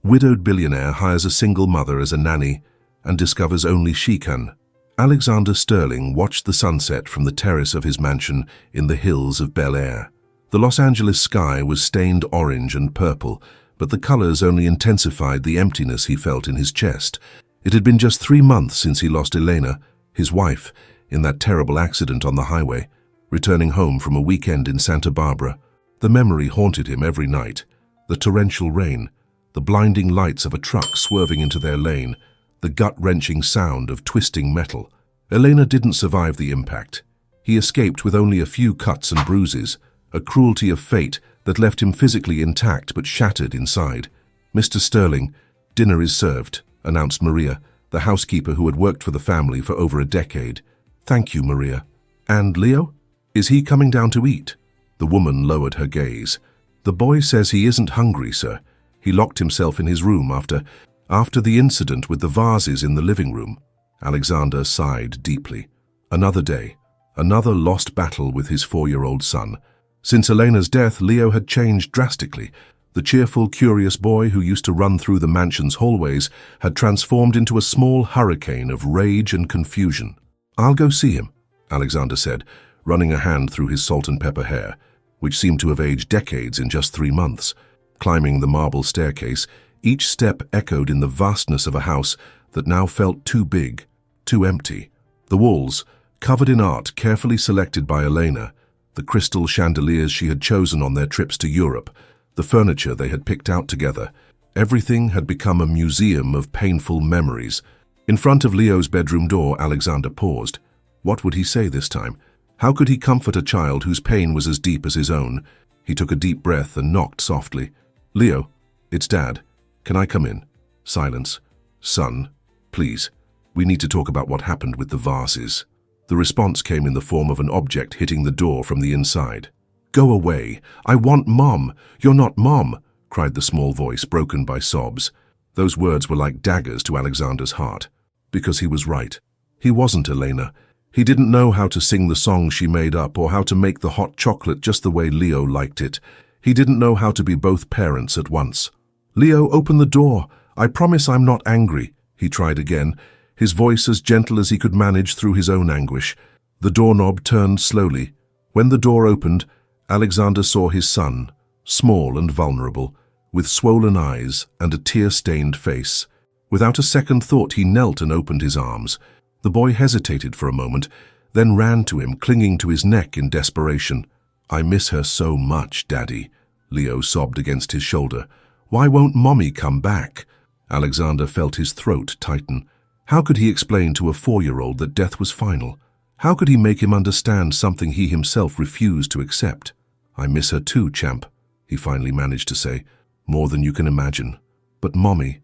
Widowed billionaire hires a single mother as a nanny and discovers only she can. Alexander Sterling watched the sunset from the terrace of his mansion in the hills of Bel Air. The Los Angeles sky was stained orange and purple, but the colors only intensified the emptiness he felt in his chest. It had been just 3 months since he lost Elena, his wife, in that terrible accident on the highway, returning home from a weekend in Santa Barbara. The memory haunted him every night. The torrential rain, the blinding lights of a truck swerving into their lane, the gut-wrenching sound of twisting metal. Elena didn't survive the impact. He escaped with only a few cuts and bruises, a cruelty of fate that left him physically intact but shattered inside. "Mr. Sterling, dinner is served," announced Maria, the housekeeper who had worked for the family for over a decade. "Thank you, Maria. And Leo? Is he coming down to eat?" The woman lowered her gaze. "The boy says he isn't hungry, sir. He locked himself in his room after the incident with the vases in the living room." Alexander sighed deeply. Another day, another lost battle with his 4-year-old son. Since Elena's death, Leo had changed drastically. The cheerful, curious boy who used to run through the mansion's hallways had transformed into a small hurricane of rage and confusion. "I'll go see him," Alexander said, running a hand through his salt and pepper hair, which seemed to have aged decades in just 3 months. Climbing the marble staircase, each step echoed in the vastness of a house that now felt too big, too empty. The walls, covered in art carefully selected by Elena, the crystal chandeliers she had chosen on their trips to Europe, the furniture they had picked out together, everything had become a museum of painful memories. In front of Leo's bedroom door, Alexander paused. What would he say this time? How could he comfort a child whose pain was as deep as his own? He took a deep breath and knocked softly. "Leo, it's Dad. Can I come in?" Silence. "Son, please, we need to talk about what happened with the vases." The response came in the form of an object hitting the door from the inside. "Go away. I want Mom. You're not Mom," cried the small voice, broken by sobs. Those words were like daggers to Alexander's heart. Because he was right. He wasn't Elena. He didn't know how to sing the song she made up or how to make the hot chocolate just the way Leo liked it. He didn't know how to be both parents at once. "Leo, open the door. I promise I'm not angry," he tried again, his voice as gentle as he could manage through his own anguish. The doorknob turned slowly. When the door opened, Alexander saw his son, small and vulnerable, with swollen eyes and a tear-stained face. Without a second thought, he knelt and opened his arms. The boy hesitated for a moment, then ran to him, clinging to his neck in desperation. "I miss her so much, Daddy," Leo sobbed against his shoulder. "Why won't Mommy come back?" Alexander felt his throat tighten. How could he explain to a 4-year-old that death was final? How could he make him understand something he himself refused to accept? "I miss her too, champ," he finally managed to say. "More than you can imagine. But Mommy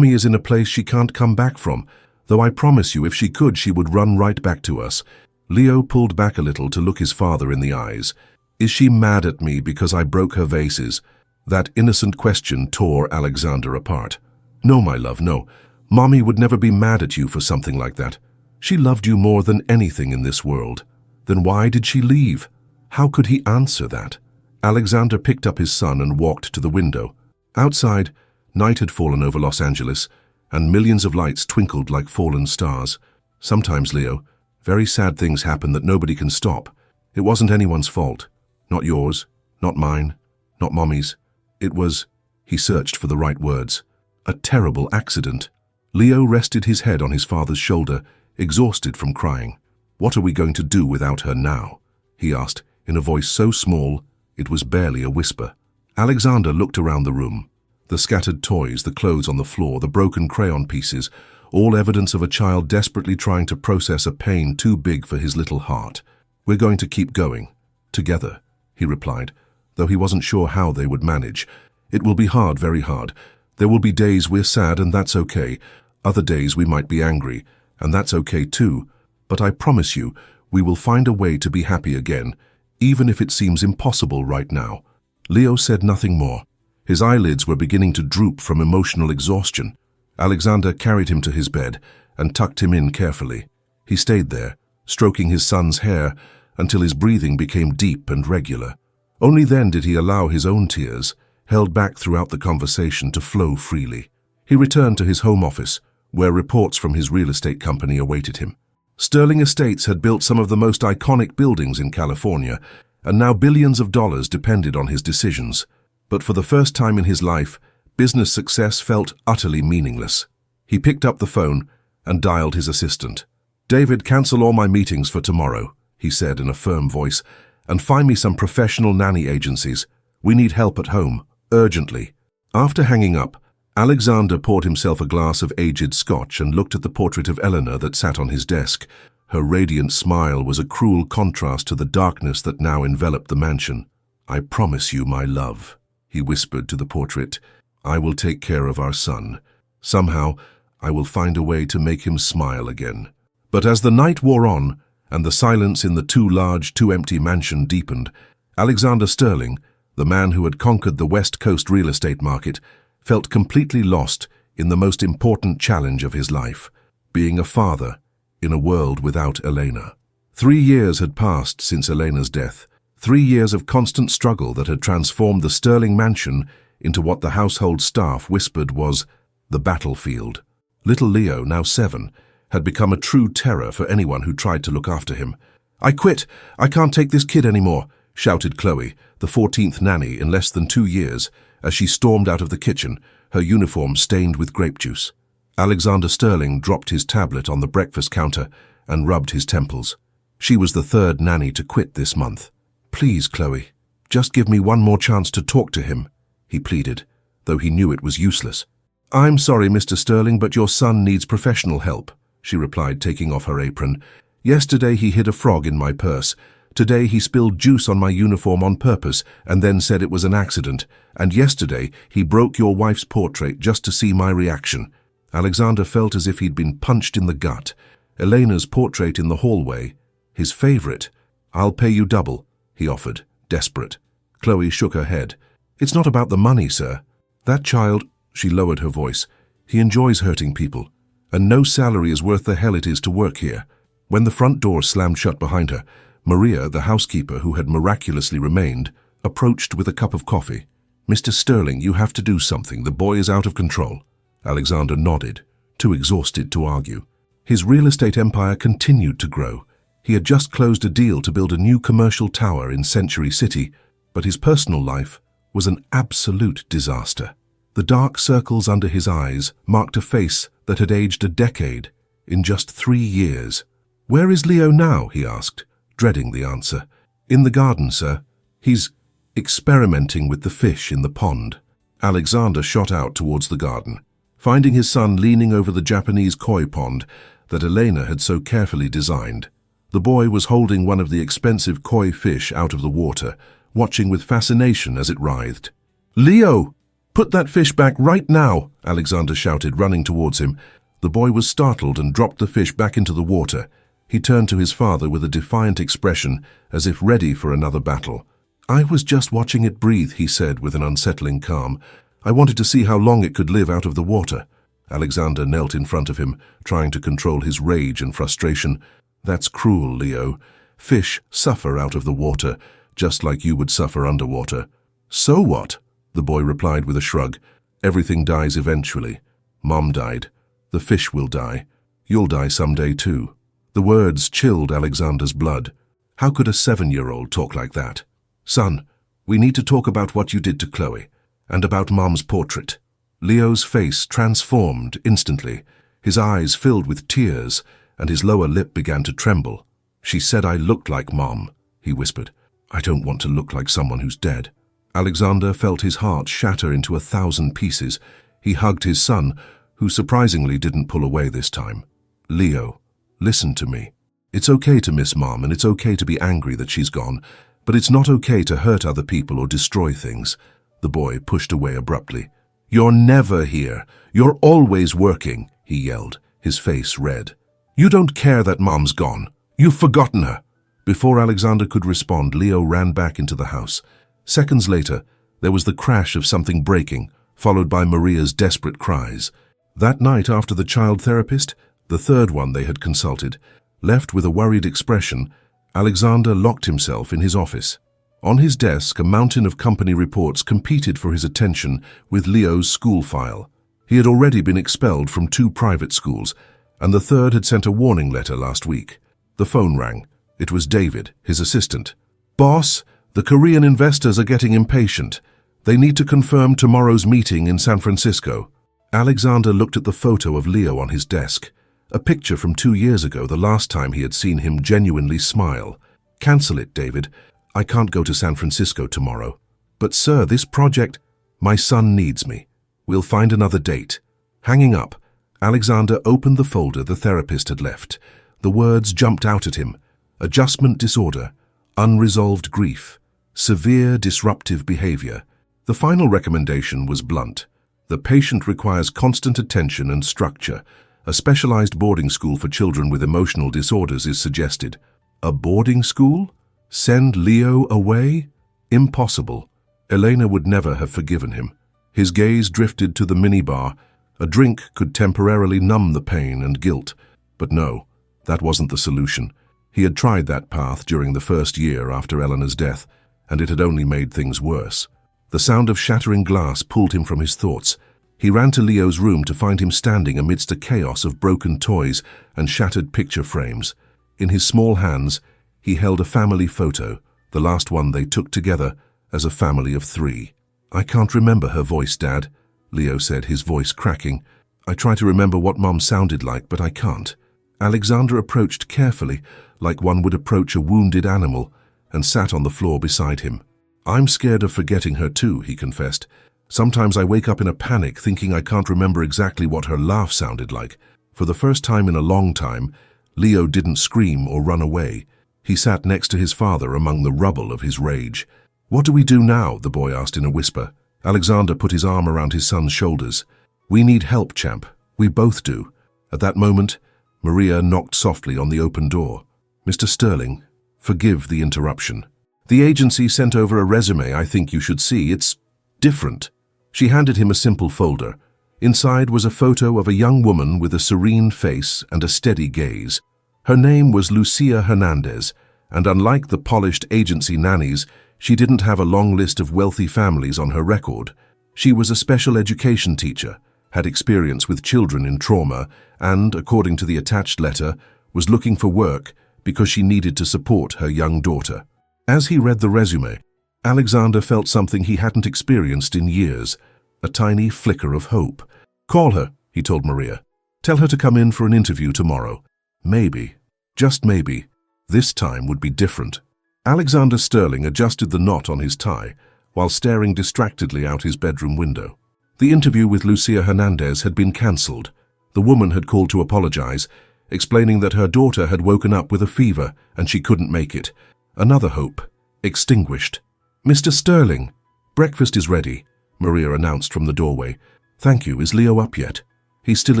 is in a place she can't come back from. Though I promise you, if she could, she would run right back to us." Leo pulled back a little to look his father in the eyes. "Is she mad at me because I broke her vases?" That innocent question tore Alexander apart. "No, my love, no. Mommy would never be mad at you for something like that. She loved you more than anything in this world. Then why did she leave?" How could he answer that? Alexander picked up his son and walked to the window. Outside, night had fallen over Los Angeles, and millions of lights twinkled like fallen stars. "Sometimes, Leo, very sad things happen that nobody can stop. It wasn't anyone's fault. Not yours, not mine, not Mommy's. It was," he searched for the right words, "a terrible accident." Leo rested his head on his father's shoulder, exhausted from crying. "What are we going to do without her now?" he asked, in a voice so small it was barely a whisper. Alexander looked around the room. The scattered toys, the clothes on the floor, the broken crayon pieces, all evidence of a child desperately trying to process a pain too big for his little heart. "We're going to keep going. Together," he replied, though he wasn't sure how they would manage. "It will be hard, very hard. There will be days we're sad, and that's okay. Other days we might be angry, and that's okay too. But I promise you, we will find a way to be happy again, even if it seems impossible right now." Leo said nothing more. His eyelids were beginning to droop from emotional exhaustion. Alexander carried him to his bed and tucked him in carefully. He stayed there, stroking his son's hair until his breathing became deep and regular. Only then did he allow his own tears, held back throughout the conversation to flow freely. He returned to his home office, where reports from his real estate company awaited him. Sterling Estates had built some of the most iconic buildings in California, and now billions of dollars depended on his decisions. But for the first time in his life, business success felt utterly meaningless. He picked up the phone and dialed his assistant. "David, cancel all my meetings for tomorrow," he said in a firm voice, "and find me some professional nanny agencies. We need help at home, urgently." After hanging up, Alexander poured himself a glass of aged scotch and looked at the portrait of Eleanor that sat on his desk. Her radiant smile was a cruel contrast to the darkness that now enveloped the mansion. "I promise you, my love," he whispered to the portrait, "I will take care of our son. Somehow, I will find a way to make him smile again." But as the night wore on, and the silence in the too large, too empty mansion deepened, Alexander Sterling, the man who had conquered the West Coast real estate market, felt completely lost in the most important challenge of his life, being a father in a world without Elena. 3 years had passed since Elena's death, 3 years of constant struggle that had transformed the Sterling mansion into what the household staff whispered was the battlefield. Little Leo, now 7, had become a true terror for anyone who tried to look after him. "I quit! I can't take this kid anymore!" shouted Chloe, the 14th nanny in less than 2 years, as she stormed out of the kitchen, her uniform stained with grape juice. Alexander Sterling dropped his tablet on the breakfast counter and rubbed his temples. She was the 3rd nanny to quit this month. "Please, Chloe, just give me one more chance to talk to him," he pleaded, though he knew it was useless. "I'm sorry, Mr. Sterling, but your son needs professional help," she replied, taking off her apron. "Yesterday he hid a frog in my purse. Today he spilled juice on my uniform on purpose and then said it was an accident. And yesterday he broke your wife's portrait just to see my reaction." Alexander felt as if he'd been punched in the gut. Elena's portrait in the hallway, his favorite. "I'll pay you double," he offered, desperate. Chloe shook her head. "It's not about the money, sir. That child," she lowered her voice, "he enjoys hurting people, and no salary is worth the hell it is to work here." When the front door slammed shut behind her, Maria, the housekeeper who had miraculously remained, approached with a cup of coffee. "Mr. Sterling, you have to do something. The boy is out of control." Alexander nodded, too exhausted to argue. His real estate empire continued to grow. He had just closed a deal to build a new commercial tower in Century City, but his personal life was an absolute disaster. The dark circles under his eyes marked a face that had aged a decade in just 3 years. "Where is Leo now?" he asked, dreading the answer. "In the garden, sir. He's experimenting with the fish in the pond." Alexander shot out towards the garden, finding his son leaning over the Japanese koi pond that Elena had so carefully designed. The boy was holding one of the expensive koi fish out of the water, watching with fascination as it writhed. "Leo! Put that fish back right now!" Alexander shouted, running towards him. The boy was startled and dropped the fish back into the water. He turned to his father with a defiant expression, as if ready for another battle. "I was just watching it breathe," he said with an unsettling calm. "I wanted to see how long it could live out of the water." Alexander knelt in front of him, trying to control his rage and frustration. "That's cruel, Leo. Fish suffer out of the water, just like you would suffer underwater." "So what?" the boy replied with a shrug. "Everything dies eventually. Mom died. The fish will die. You'll die someday too." The words chilled Alexander's blood. How could a 7-year-old talk like that? "Son, we need to talk about what you did to Chloe, and about Mom's portrait." Leo's face transformed instantly. His eyes filled with tears, and his lower lip began to tremble. "She said I looked like Mom," he whispered. "I don't want to look like someone who's dead." Alexander felt his heart shatter into 1,000 pieces. He hugged his son, who surprisingly didn't pull away this time. "Leo, listen to me. It's okay to miss Mom, and it's okay to be angry that she's gone, but it's not okay to hurt other people or destroy things." The boy pushed away abruptly. "You're never here. You're always working," he yelled, his face red. "You don't care that Mom's gone. You've forgotten her." Before Alexander could respond, Leo ran back into the house. Seconds later, there was the crash of something breaking, followed by Maria's desperate cries. That night, after the child therapist, the 3rd one they had consulted, left with a worried expression, Alexander locked himself in his office. On his desk, a mountain of company reports competed for his attention with Leo's school file. He had already been expelled from 2 private schools, and the third had sent a warning letter last week. The phone rang. It was David, his assistant. "Boss, the Korean investors are getting impatient. They need to confirm tomorrow's meeting in San Francisco." Alexander looked at the photo of Leo on his desk, a picture from 2 years ago, the last time he had seen him genuinely smile. "Cancel it, David. I can't go to San Francisco tomorrow." "But sir, this project—" "My son needs me. We'll find another date." Hanging up, Alexander opened the folder the therapist had left. The words jumped out at him. Adjustment disorder, unresolved grief, severe disruptive behavior. The final recommendation was blunt. The patient requires constant attention and structure. A specialized boarding school for children with emotional disorders is suggested. A boarding school? Send Leo away? Impossible. Elena would never have forgiven him. His gaze drifted to the minibar. A drink could temporarily numb the pain and guilt. But no, that wasn't the solution. He had tried that path during the first year after Eleanor's death, and it had only made things worse. The sound of shattering glass pulled him from his thoughts. He ran to Leo's room to find him standing amidst a chaos of broken toys and shattered picture frames. In his small hands, he held a family photo, the last one they took together as a family of 3. "I can't remember her voice, Dad," Leo said, his voice cracking. "I try to remember what Mom sounded like, but I can't." Alexander approached carefully, like one would approach a wounded animal, and sat on the floor beside him. "I'm scared of forgetting her too," he confessed. "Sometimes I wake up in a panic thinking I can't remember exactly what her laugh sounded like." For the first time in a long time, Leo didn't scream or run away. He sat next to his father among the rubble of his rage. "What do we do now?" the boy asked in a whisper. Alexander put his arm around his son's shoulders. "We need help, champ. We both do." At that moment, Maria knocked softly on the open door. "Mr. Sterling, forgive the interruption. The agency sent over a resume I think you should see. It's different." She handed him a simple folder. Inside was a photo of a young woman with a serene face and a steady gaze. Her name was Lucia Hernandez, and unlike the polished agency nannies, she didn't have a long list of wealthy families on her record. She was a special education teacher, had experience with children in trauma, and, according to the attached letter, was looking for work because she needed to support her young daughter. As he read the resume, Alexander felt something he hadn't experienced in years, a tiny flicker of hope. "Call her," he told Maria. "Tell her to come in for an interview tomorrow. Maybe, just maybe, this time would be different." Alexander Sterling adjusted the knot on his tie while staring distractedly out his bedroom window. The interview with Lucia Hernandez had been cancelled. The woman had called to apologize, explaining that her daughter had woken up with a fever and she couldn't make it. Another hope, extinguished. "Mr. Sterling, breakfast is ready," Maria announced from the doorway. "Thank you. Is Leo up yet?" "He's still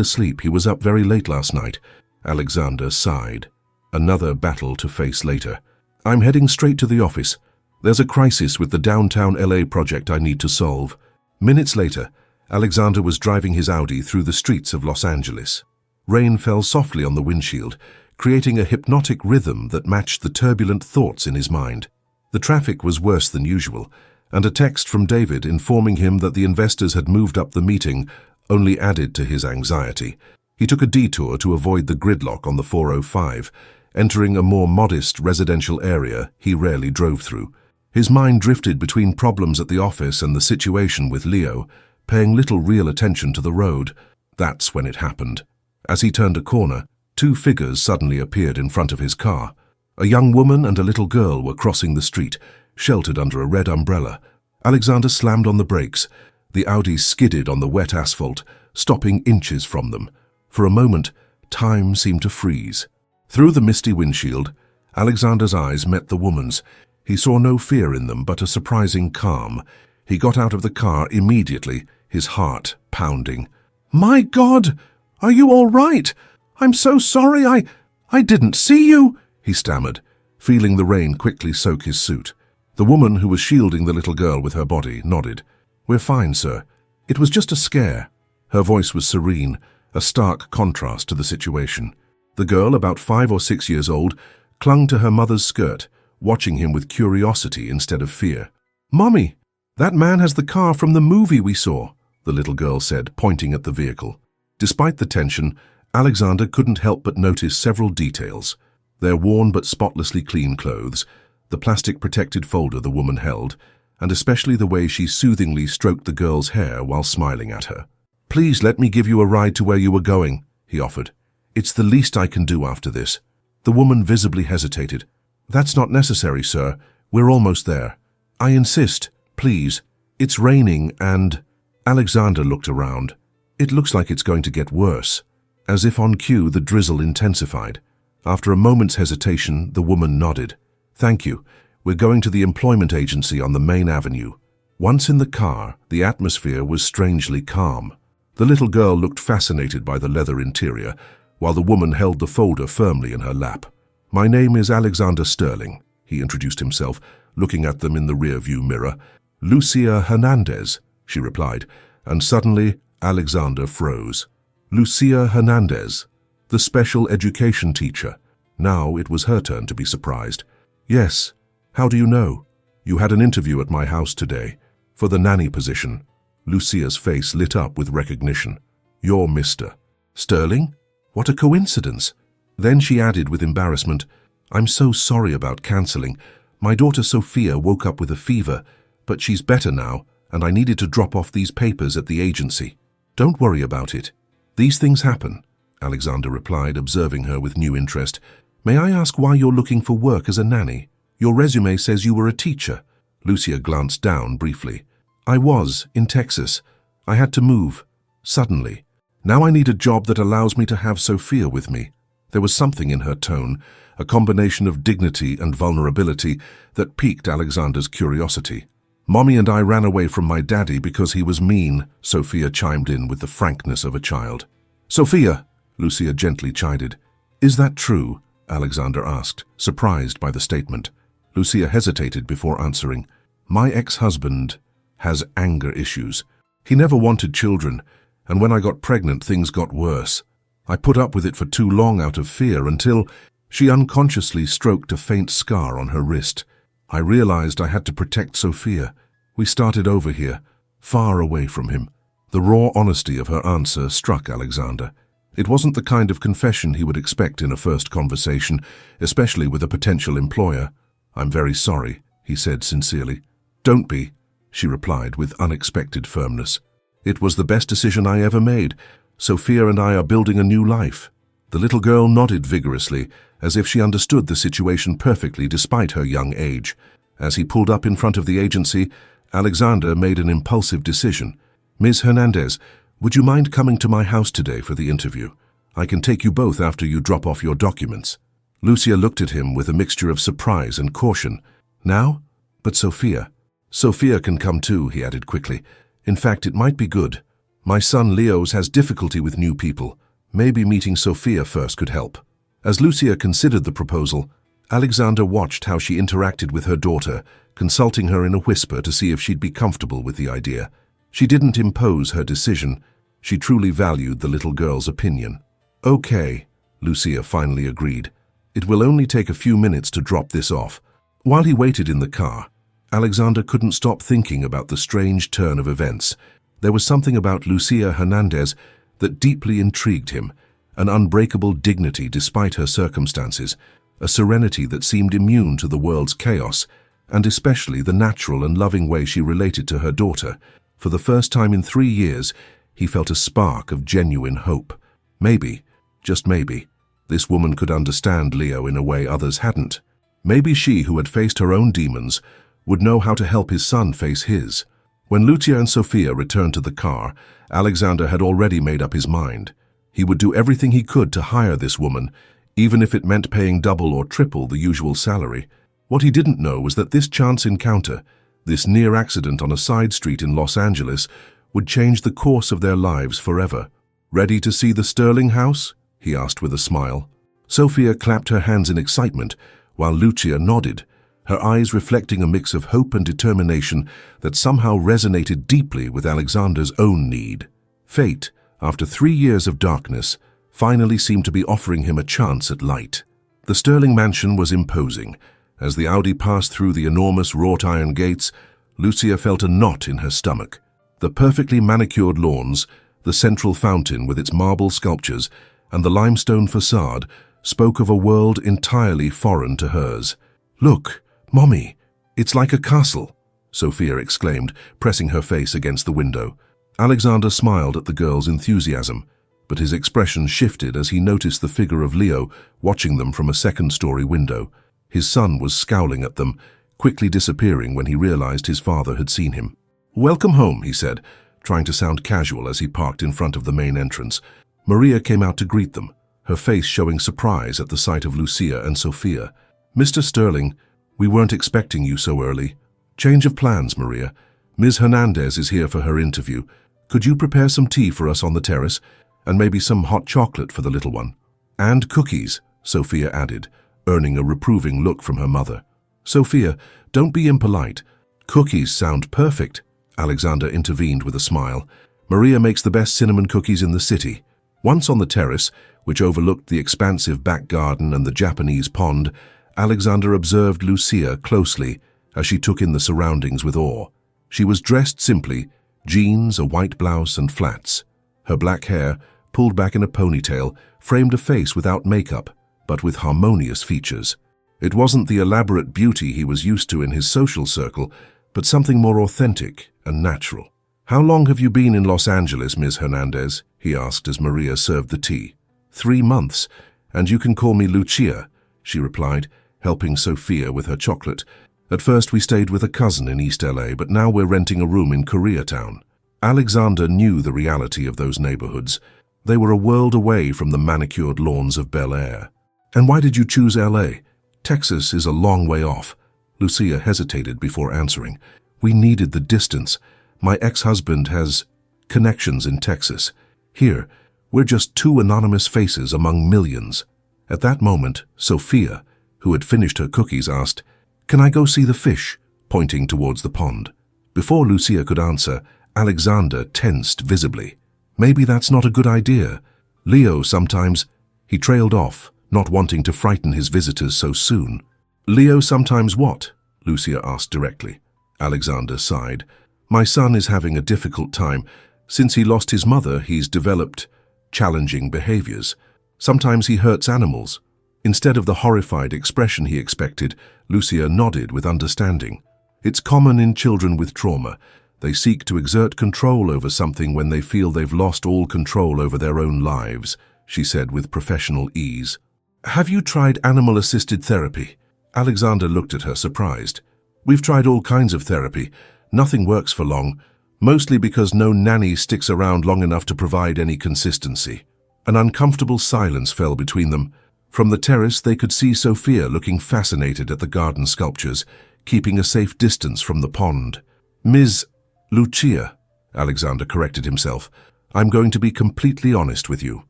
asleep. He was up very late last night." Alexander sighed. Another battle to face later. "I'm heading straight to the office. There's a crisis with the downtown LA project I need to solve." Minutes later, Alexander was driving his Audi through the streets of Los Angeles. Rain fell softly on the windshield, creating a hypnotic rhythm that matched the turbulent thoughts in his mind. The traffic was worse than usual, and a text from David informing him that the investors had moved up the meeting only added to his anxiety. He took a detour to avoid the gridlock on the 405, entering a more modest residential area he rarely drove through. His mind drifted between problems at the office and the situation with Leo, paying little real attention to the road. That's when it happened. As he turned a corner, 2 figures suddenly appeared in front of his car. A young woman and a little girl were crossing the street, sheltered under a red umbrella. Alexander slammed on the brakes. The Audi skidded on the wet asphalt, stopping inches from them. For a moment, time seemed to freeze. Through the misty windshield, Alexander's eyes met the woman's. He saw no fear in them, but a surprising calm. He got out of the car immediately, his heart pounding. "My God! Are you all right? I'm so sorry, I didn't see you," he stammered, feeling the rain quickly soak his suit. The woman who was shielding the little girl with her body nodded. "We're fine, sir. It was just a scare." Her voice was serene, a stark contrast to the situation. The girl, about 5 or 6 years old, clung to her mother's skirt, watching him with curiosity instead of fear. "Mommy, that man has the car from the movie we saw," the little girl said, pointing at the vehicle. Despite the tension, Alexander couldn't help but notice several details: their worn but spotlessly clean clothes, the plastic-protected folder the woman held, and especially the way she soothingly stroked the girl's hair while smiling at her. "Please let me give you a ride to where you were going," he offered. "It's the least I can do after this." The woman visibly hesitated. "That's not necessary, sir. We're almost there." "I insist, please. It's raining and—" Alexander looked around. "It looks like it's going to get worse." As if on cue, the drizzle intensified. After a moment's hesitation, the woman nodded. "Thank you. We're going to the employment agency on the main avenue." Once in the car, the atmosphere was strangely calm. The little girl looked fascinated by the leather interior, while the woman held the folder firmly in her lap. "My name is Alexander Sterling," he introduced himself, looking at them in the rear-view mirror. "Lucia Hernandez," she replied, and suddenly Alexander froze. Lucia Hernandez, the special education teacher. Now it was her turn to be surprised. "Yes. How do you know?" "You had an interview at my house today, for the nanny position." Lucia's face lit up with recognition. "You're Mr. Sterling? What a coincidence." Then she added with embarrassment, "I'm so sorry about cancelling. My daughter Sophia woke up with a fever, but she's better now, and I needed to drop off these papers at the agency." "Don't worry about it. These things happen," Alexander replied, observing her with new interest. "May I ask why you're looking for work as a nanny? Your resume says you were a teacher." Lucia glanced down briefly. "I was, in Texas. I had to move. Suddenly. Now I need a job that allows me to have Sophia with me." There was something in her tone, a combination of dignity and vulnerability, that piqued Alexander's curiosity. "Mommy and I ran away from my daddy because he was mean," Sophia chimed in with the frankness of a child. "Sophia," Lucia gently chided. "Is that true?" Alexander asked, surprised by the statement. Lucia hesitated before answering. "My ex-husband has anger issues. He never wanted children, and when I got pregnant, things got worse. I put up with it for too long out of fear until—" She unconsciously stroked a faint scar on her wrist. "I realized I had to protect Sophia. We started over here, far away from him." The raw honesty of her answer struck Alexander. It wasn't the kind of confession he would expect in a first conversation, especially with a potential employer. "I'm very sorry," he said sincerely. "Don't be," she replied with unexpected firmness. "It was the best decision I ever made. Sophia and I are building a new life." The little girl nodded vigorously, as if she understood the situation perfectly despite her young age. As he pulled up in front of the agency, Alexander made an impulsive decision. "Ms. Hernandez, would you mind coming to my house today for the interview? I can take you both after you drop off your documents." Lucia looked at him with a mixture of surprise and caution. "Now? But Sophia." "Sophia can come too," he added quickly. "In fact, it might be good. My son Leo's has difficulty with new people. Maybe meeting Sophia first could help." As Lucia considered the proposal, Alexander watched how she interacted with her daughter, consulting her in a whisper to see if she'd be comfortable with the idea. She didn't impose her decision. She truly valued the little girl's opinion. "Okay," Lucia finally agreed. "It will only take a few minutes to drop this off." While he waited in the car, Alexander couldn't stop thinking about the strange turn of events. There was something about Lucia Hernandez that deeply intrigued him, an unbreakable dignity despite her circumstances, a serenity that seemed immune to the world's chaos, and especially the natural and loving way she related to her daughter. For the first time in 3 years, he felt a spark of genuine hope. Maybe, just maybe, this woman could understand Leo in a way others hadn't. Maybe she, who had faced her own demons, would know how to help his son face his. When Lucia and Sophia returned to the car, Alexander had already made up his mind. He would do everything he could to hire this woman, even if it meant paying double or triple the usual salary. What he didn't know was that this chance encounter, this near accident on a side street in Los Angeles, would change the course of their lives forever. "Ready to see the Sterling house?" he asked with a smile. Sophia clapped her hands in excitement, while Lucia nodded, her eyes reflecting a mix of hope and determination that somehow resonated deeply with Alexander's own need. Fate, after 3 years of darkness, finally seemed to be offering him a chance at light. The Sterling mansion was imposing, As the Audi passed through the enormous wrought-iron gates, Lucia felt a knot in her stomach. The perfectly manicured lawns, the central fountain with its marble sculptures, and the limestone facade spoke of a world entirely foreign to hers. "Look, Mommy, it's like a castle," Sophia exclaimed, pressing her face against the window. Alexander smiled at the girl's enthusiasm, but his expression shifted as he noticed the figure of Leo watching them from a second-story window. His son was scowling at them, quickly disappearing when he realized his father had seen him. "Welcome home," he said, trying to sound casual as he parked in front of the main entrance. Maria came out to greet them, her face showing surprise at the sight of Lucia and Sophia. "Mr. Sterling, we weren't expecting you so early." "Change of plans, Maria. Ms. Hernandez is here for her interview. Could you prepare some tea for us on the terrace, and maybe some hot chocolate for the little one?" "And cookies," Sophia added, earning a reproving look from her mother. "Sophia, don't be impolite. Cookies sound perfect," Alexander intervened with a smile. "Maria makes the best cinnamon cookies in the city." Once on the terrace, which overlooked the expansive back garden and the Japanese pond, Alexander observed Lucia closely as she took in the surroundings with awe. She was dressed simply, jeans, a white blouse, and flats. Her black hair, pulled back in a ponytail, framed a face without makeup, but with harmonious features. It wasn't the elaborate beauty he was used to in his social circle, but something more authentic and natural. "How long have you been in Los Angeles, Ms. Hernandez?" he asked as Maria served the tea. 3 months, and you can call me Lucia," she replied, helping Sophia with her chocolate. "At first we stayed with a cousin in East LA, but now we're renting a room in Koreatown." Alexander knew the reality of those neighborhoods. They were a world away from the manicured lawns of Bel Air. "And why did you choose LA? Texas is a long way off." Lucia hesitated before answering. "We needed the distance. My ex-husband has connections in Texas. Here, we're just 2 anonymous faces among millions." At that moment, Sophia, who had finished her cookies, asked, "Can I go see the fish?" pointing towards the pond. Before Lucia could answer, Alexander tensed visibly. "Maybe that's not a good idea. Leo sometimes—" He trailed off, not wanting to frighten his visitors so soon. "Leo sometimes what?" Lucia asked directly. Alexander sighed. "My son is having a difficult time. Since he lost his mother, he's developed challenging behaviors. Sometimes he hurts animals." Instead of the horrified expression he expected, Lucia nodded with understanding. "It's common in children with trauma. They seek to exert control over something when they feel they've lost all control over their own lives," she said with professional ease. "Have you tried animal-assisted therapy?" Alexander looked at her, surprised. "We've tried all kinds of therapy. Nothing works for long, mostly because no nanny sticks around long enough to provide any consistency." An uncomfortable silence fell between them. From the terrace, they could see Sophia looking fascinated at the garden sculptures, keeping a safe distance from the pond. "Ms. Lucia," Alexander corrected himself, "I'm going to be completely honest with you.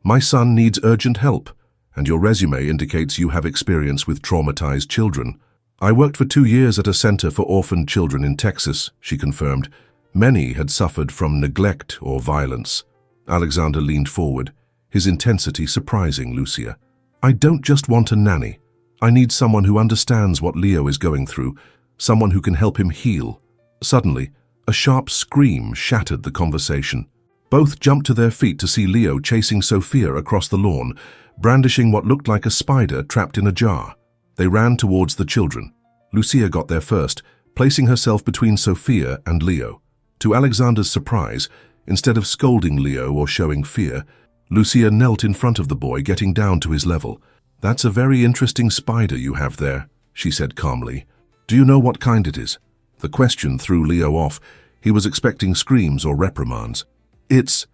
My son needs urgent help, and your resume indicates you have experience with traumatized children." "I worked for 2 years at a center for orphaned children in Texas," she confirmed. "Many had suffered from neglect or violence." Alexander leaned forward, his intensity surprising Lucia. "I don't just want a nanny. I need someone who understands what Leo is going through, someone who can help him heal." Suddenly, a sharp scream shattered the conversation. Both jumped to their feet to see Leo chasing Sophia across the lawn, brandishing what looked like a spider trapped in a jar. They ran towards the children. Lucia got there first, placing herself between Sophia and Leo. To Alexander's surprise, instead of scolding Leo or showing fear, Lucia knelt in front of the boy, getting down to his level. "That's a very interesting spider you have there," she said calmly. "Do you know what kind it is?" The question threw Leo off. He was expecting screams or reprimands. It's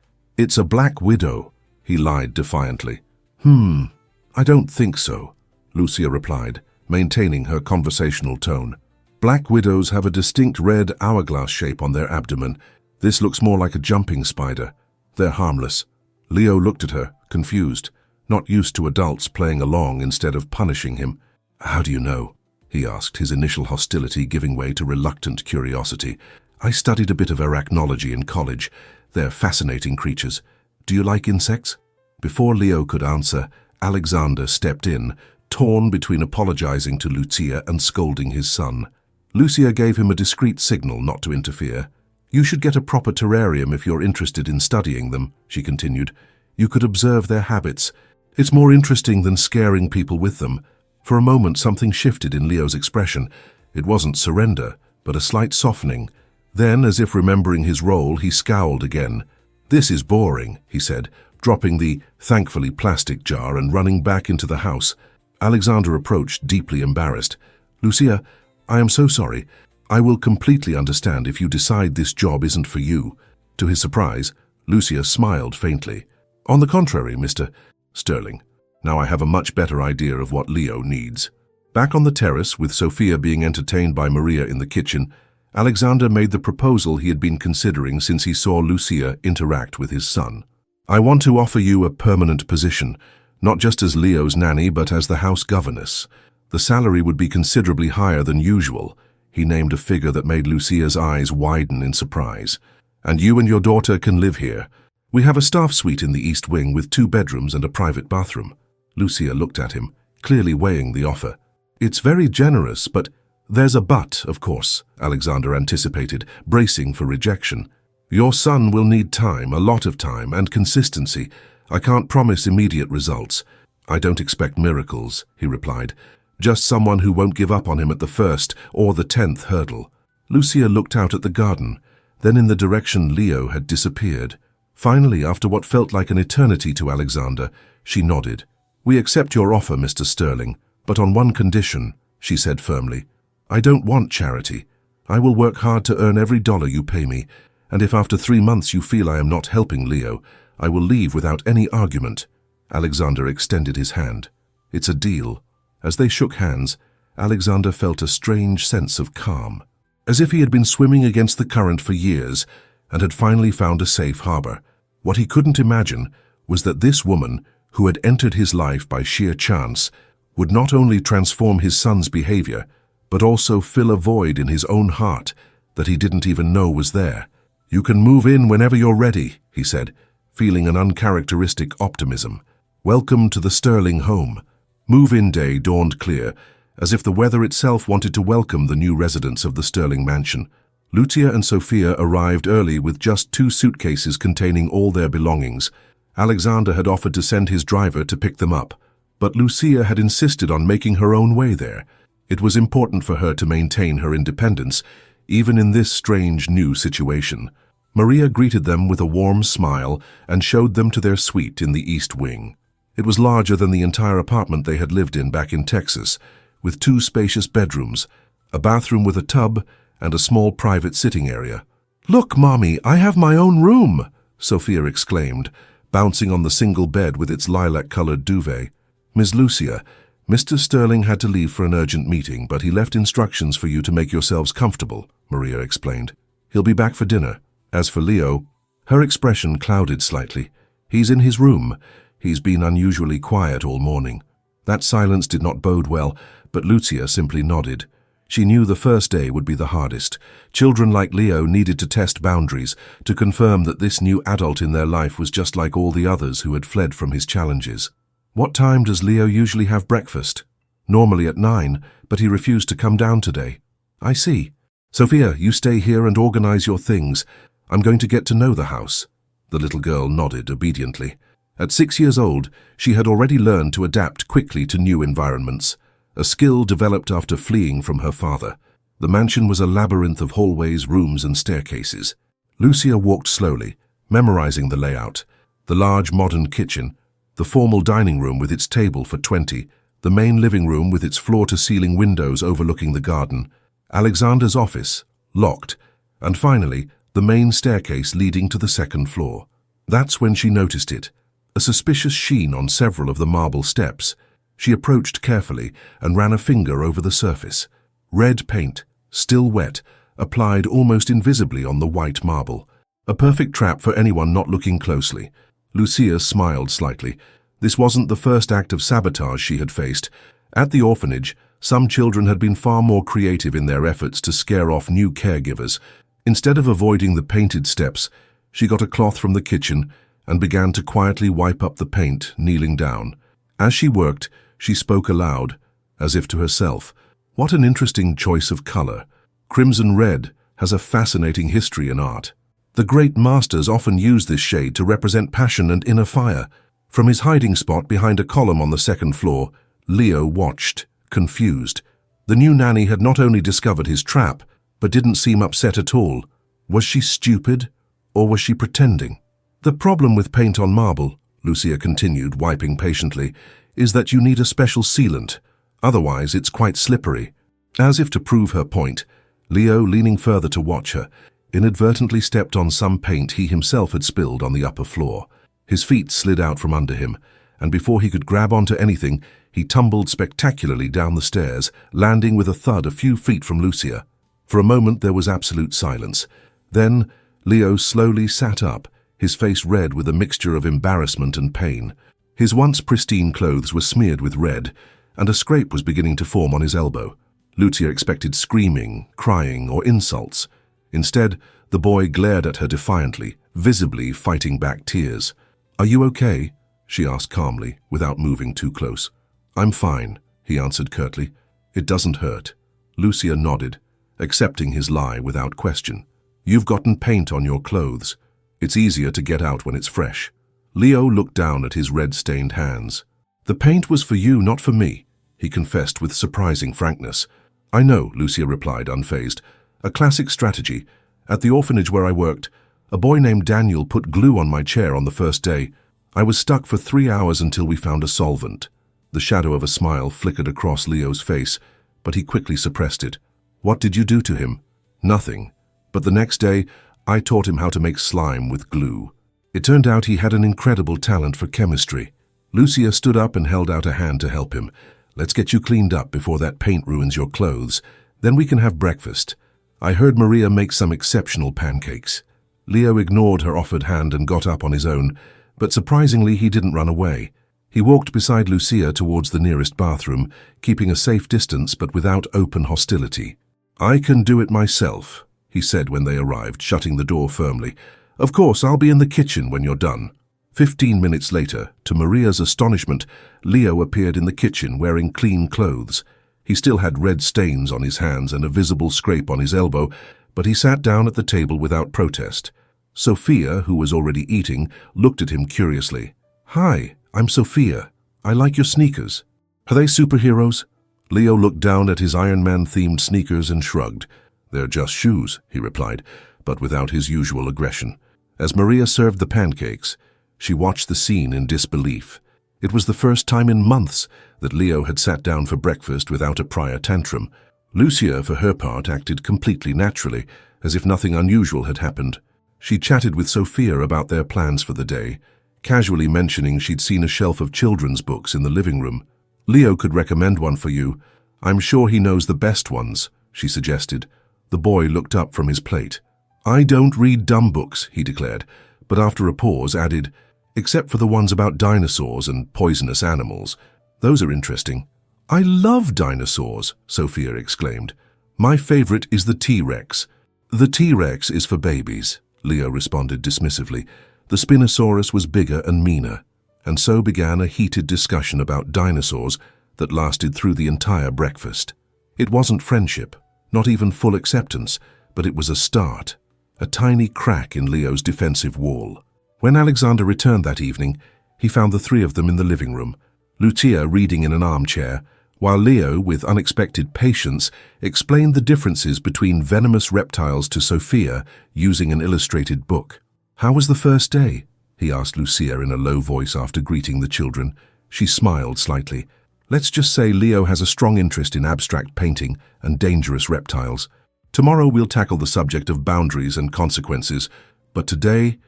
a black widow," he lied defiantly. I don't think so," Lucia replied, maintaining her conversational tone. "Black widows have a distinct red hourglass shape on their abdomen. This looks more like a jumping spider. They're harmless." Leo looked at her, confused, not used to adults playing along instead of punishing him. "How do you know?" he asked, his initial hostility giving way to reluctant curiosity. "I studied a bit of arachnology in college. They're fascinating creatures. Do you like insects?" Before Leo could answer, Alexander stepped in, torn between apologizing to Lucia and scolding his son. Lucia gave him a discreet signal not to interfere. "You should get a proper terrarium if you're interested in studying them," she continued. "You could observe their habits. It's more interesting than scaring people with them." For a moment, something shifted in Leo's expression. It wasn't surrender, but a slight softening. Then, as if remembering his role, he scowled again. "This is boring," he said, dropping the, thankfully, plastic jar and running back into the house. Alexander approached, deeply embarrassed. "Lucia, I am so sorry. I will completely understand if you decide this job isn't for you." To his surprise, Lucia smiled faintly. "On the contrary, Mr. Sterling. Now I have a much better idea of what Leo needs." Back on the terrace, with Sophia being entertained by Maria in the kitchen, Alexander made the proposal he had been considering since he saw Lucia interact with his son. "I want to offer you a permanent position, not just as Leo's nanny, but as the house governess. The salary would be considerably higher than usual." He named a figure that made Lucia's eyes widen in surprise. "And you and your daughter can live here. We have a staff suite in the east wing with 2 bedrooms and a private bathroom." Lucia looked at him, clearly weighing the offer. "It's very generous, but—" "There's a but, of course," Alexander anticipated, bracing for rejection. "Your son will need time, a lot of time, and consistency. I can't promise immediate results." "I don't expect miracles," he replied. "Just someone who won't give up on him at the first or the 10th hurdle." Lucia looked out at the garden, then in the direction Leo had disappeared. Finally, after what felt like an eternity to Alexander, she nodded. "We accept your offer, Mr. Sterling, but on one condition," she said firmly. "I don't want charity. I will work hard to earn every dollar you pay me, and if after 3 months you feel I am not helping Leo, I will leave without any argument." Alexander extended his hand. "It's a deal." As they shook hands, Alexander felt a strange sense of calm, as if he had been swimming against the current for years and had finally found a safe harbor. What he couldn't imagine was that this woman, who had entered his life by sheer chance, would not only transform his son's behavior, but also fill a void in his own heart that he didn't even know was there. "You can move in whenever you're ready," he said, feeling an uncharacteristic optimism. "Welcome to the Sterling home." Move-in day dawned clear, as if the weather itself wanted to welcome the new residents of the Sterling mansion. Lucia and Sophia arrived early with just 2 suitcases containing all their belongings. Alexander had offered to send his driver to pick them up, but Lucia had insisted on making her own way there. It was important for her to maintain her independence, even in this strange new situation. Maria greeted them with a warm smile and showed them to their suite in the east wing. It was larger than the entire apartment they had lived in back in Texas, with 2 spacious bedrooms, a bathroom with a tub, and a small private sitting area. "Look, Mommy, I have my own room!" Sophia exclaimed, bouncing on the single bed with its lilac-colored duvet. "Miss Lucia, Mr. Sterling had to leave for an urgent meeting, but he left instructions for you to make yourselves comfortable," Maria explained. "He'll be back for dinner. As for Leo—" Her expression clouded slightly. "He's in his room. He's been unusually quiet all morning." That silence did not bode well, but Lucia simply nodded. She knew the first day would be the hardest. Children like Leo needed to test boundaries, to confirm that this new adult in their life was just like all the others who had fled from his challenges. "What time does Leo usually have breakfast?" "Normally at 9, but he refused to come down today." "I see. Sophia, you stay here and organize your things. I'm going to get to know the house." The little girl nodded obediently. At 6 years old, she had already learned to adapt quickly to new environments, a skill developed after fleeing from her father. The mansion was a labyrinth of hallways, rooms, and staircases. Lucia walked slowly, memorizing the layout: the large modern kitchen, the formal dining room with its table for 20, the main living room with its floor-to-ceiling windows overlooking the garden, Alexander's office, locked, and finally, the main staircase leading to the 2nd floor. That's when she noticed it, a suspicious sheen on several of the marble steps. She approached carefully and ran a finger over the surface. Red paint, still wet, applied almost invisibly on the white marble. A perfect trap for anyone not looking closely. Lucia smiled slightly. This wasn't the first act of sabotage she had faced. At the orphanage, some children had been far more creative in their efforts to scare off new caregivers. Instead of avoiding the painted steps, she got a cloth from the kitchen and began to quietly wipe up the paint, kneeling down. As she worked, She spoke aloud, as if to herself. What an interesting choice of color. Crimson red has a fascinating history in art. The great masters often use this shade to represent passion and inner fire. From his hiding spot behind a column on the second floor, Leo watched, confused. The new nanny had not only discovered his trap, but didn't seem upset at all. Was she stupid, or was she pretending? The problem with paint on marble, Lucia continued, wiping patiently, is that you need a special sealant. Otherwise, it's quite slippery. As if to prove her point, Leo, leaning further to watch her, inadvertently stepped on some paint he himself had spilled on the upper floor. His feet slid out from under him, and before he could grab onto anything, he tumbled spectacularly down the stairs, landing with a thud a few feet from Lucia. For a moment there was absolute silence. Then Leo slowly sat up, his face red with a mixture of embarrassment and pain. His once pristine clothes were smeared with red, and a scrape was beginning to form on his elbow. Lucia expected screaming, crying, or insults. Instead, the boy glared at her defiantly, visibly fighting back tears. "Are you okay?" she asked calmly, without moving too close. "I'm fine," he answered curtly. "It doesn't hurt." Lucia nodded, accepting his lie without question. "You've gotten paint on your clothes. It's easier to get out when it's fresh." Leo looked down at his red-stained hands. "The paint was for you, not for me," he confessed with surprising frankness. "I know," Lucia replied, unfazed. "A classic strategy. At the orphanage where I worked, a boy named Daniel put glue on my chair on the first day. I was stuck for 3 hours until we found a solvent." The shadow of a smile flickered across Leo's face, but he quickly suppressed it. "What did you do to him?" "Nothing. But the next day, I taught him how to make slime with glue." It turned out he had an incredible talent for chemistry. Lucia stood up and held out a hand to help him. "Let's get you cleaned up before that paint ruins your clothes. Then we can have breakfast. I heard Maria make some exceptional pancakes." Leo ignored her offered hand and got up on his own, but surprisingly he didn't run away. He walked beside Lucia towards the nearest bathroom, keeping a safe distance but without open hostility. "I can do it myself," he said when they arrived, shutting the door firmly. "Of course, I'll be in the kitchen when you're done." 15 minutes later, to Maria's astonishment, Leo appeared in the kitchen wearing clean clothes. He still had red stains on his hands and a visible scrape on his elbow, but he sat down at the table without protest. Sophia, who was already eating, looked at him curiously. "Hi, I'm Sophia. I like your sneakers. Are they superheroes?" Leo looked down at his Iron Man-themed sneakers and shrugged. "They're just shoes," he replied, but without his usual aggression. As Maria served the pancakes, she watched the scene in disbelief. It was the first time in months that Leo had sat down for breakfast without a prior tantrum. Lucia, for her part, acted completely naturally, as if nothing unusual had happened. She chatted with Sophia about their plans for the day, casually mentioning she'd seen a shelf of children's books in the living room. "Leo could recommend one for you. I'm sure he knows the best ones," she suggested. The boy looked up from his plate. "I don't read dumb books," he declared, but after a pause added, "except for the ones about dinosaurs and poisonous animals. Those are interesting." "I love dinosaurs," Sophia exclaimed. "My favorite is the T-Rex." "The T-Rex is for babies," Leo responded dismissively. The Spinosaurus was bigger and meaner, and so began a heated discussion about dinosaurs that lasted through the entire breakfast. It wasn't friendship, not even full acceptance, but it was a start, a tiny crack in Leo's defensive wall. When Alexander returned that evening, he found the three of them in the living room, Lucia reading in an armchair, while Leo, with unexpected patience, explained the differences between venomous reptiles to Sophia using an illustrated book. "How was the first day?" he asked Lucia in a low voice after greeting the children. She smiled slightly. "Let's just say Leo has a strong interest in abstract painting and dangerous reptiles. Tomorrow we'll tackle the subject of boundaries and consequences, but today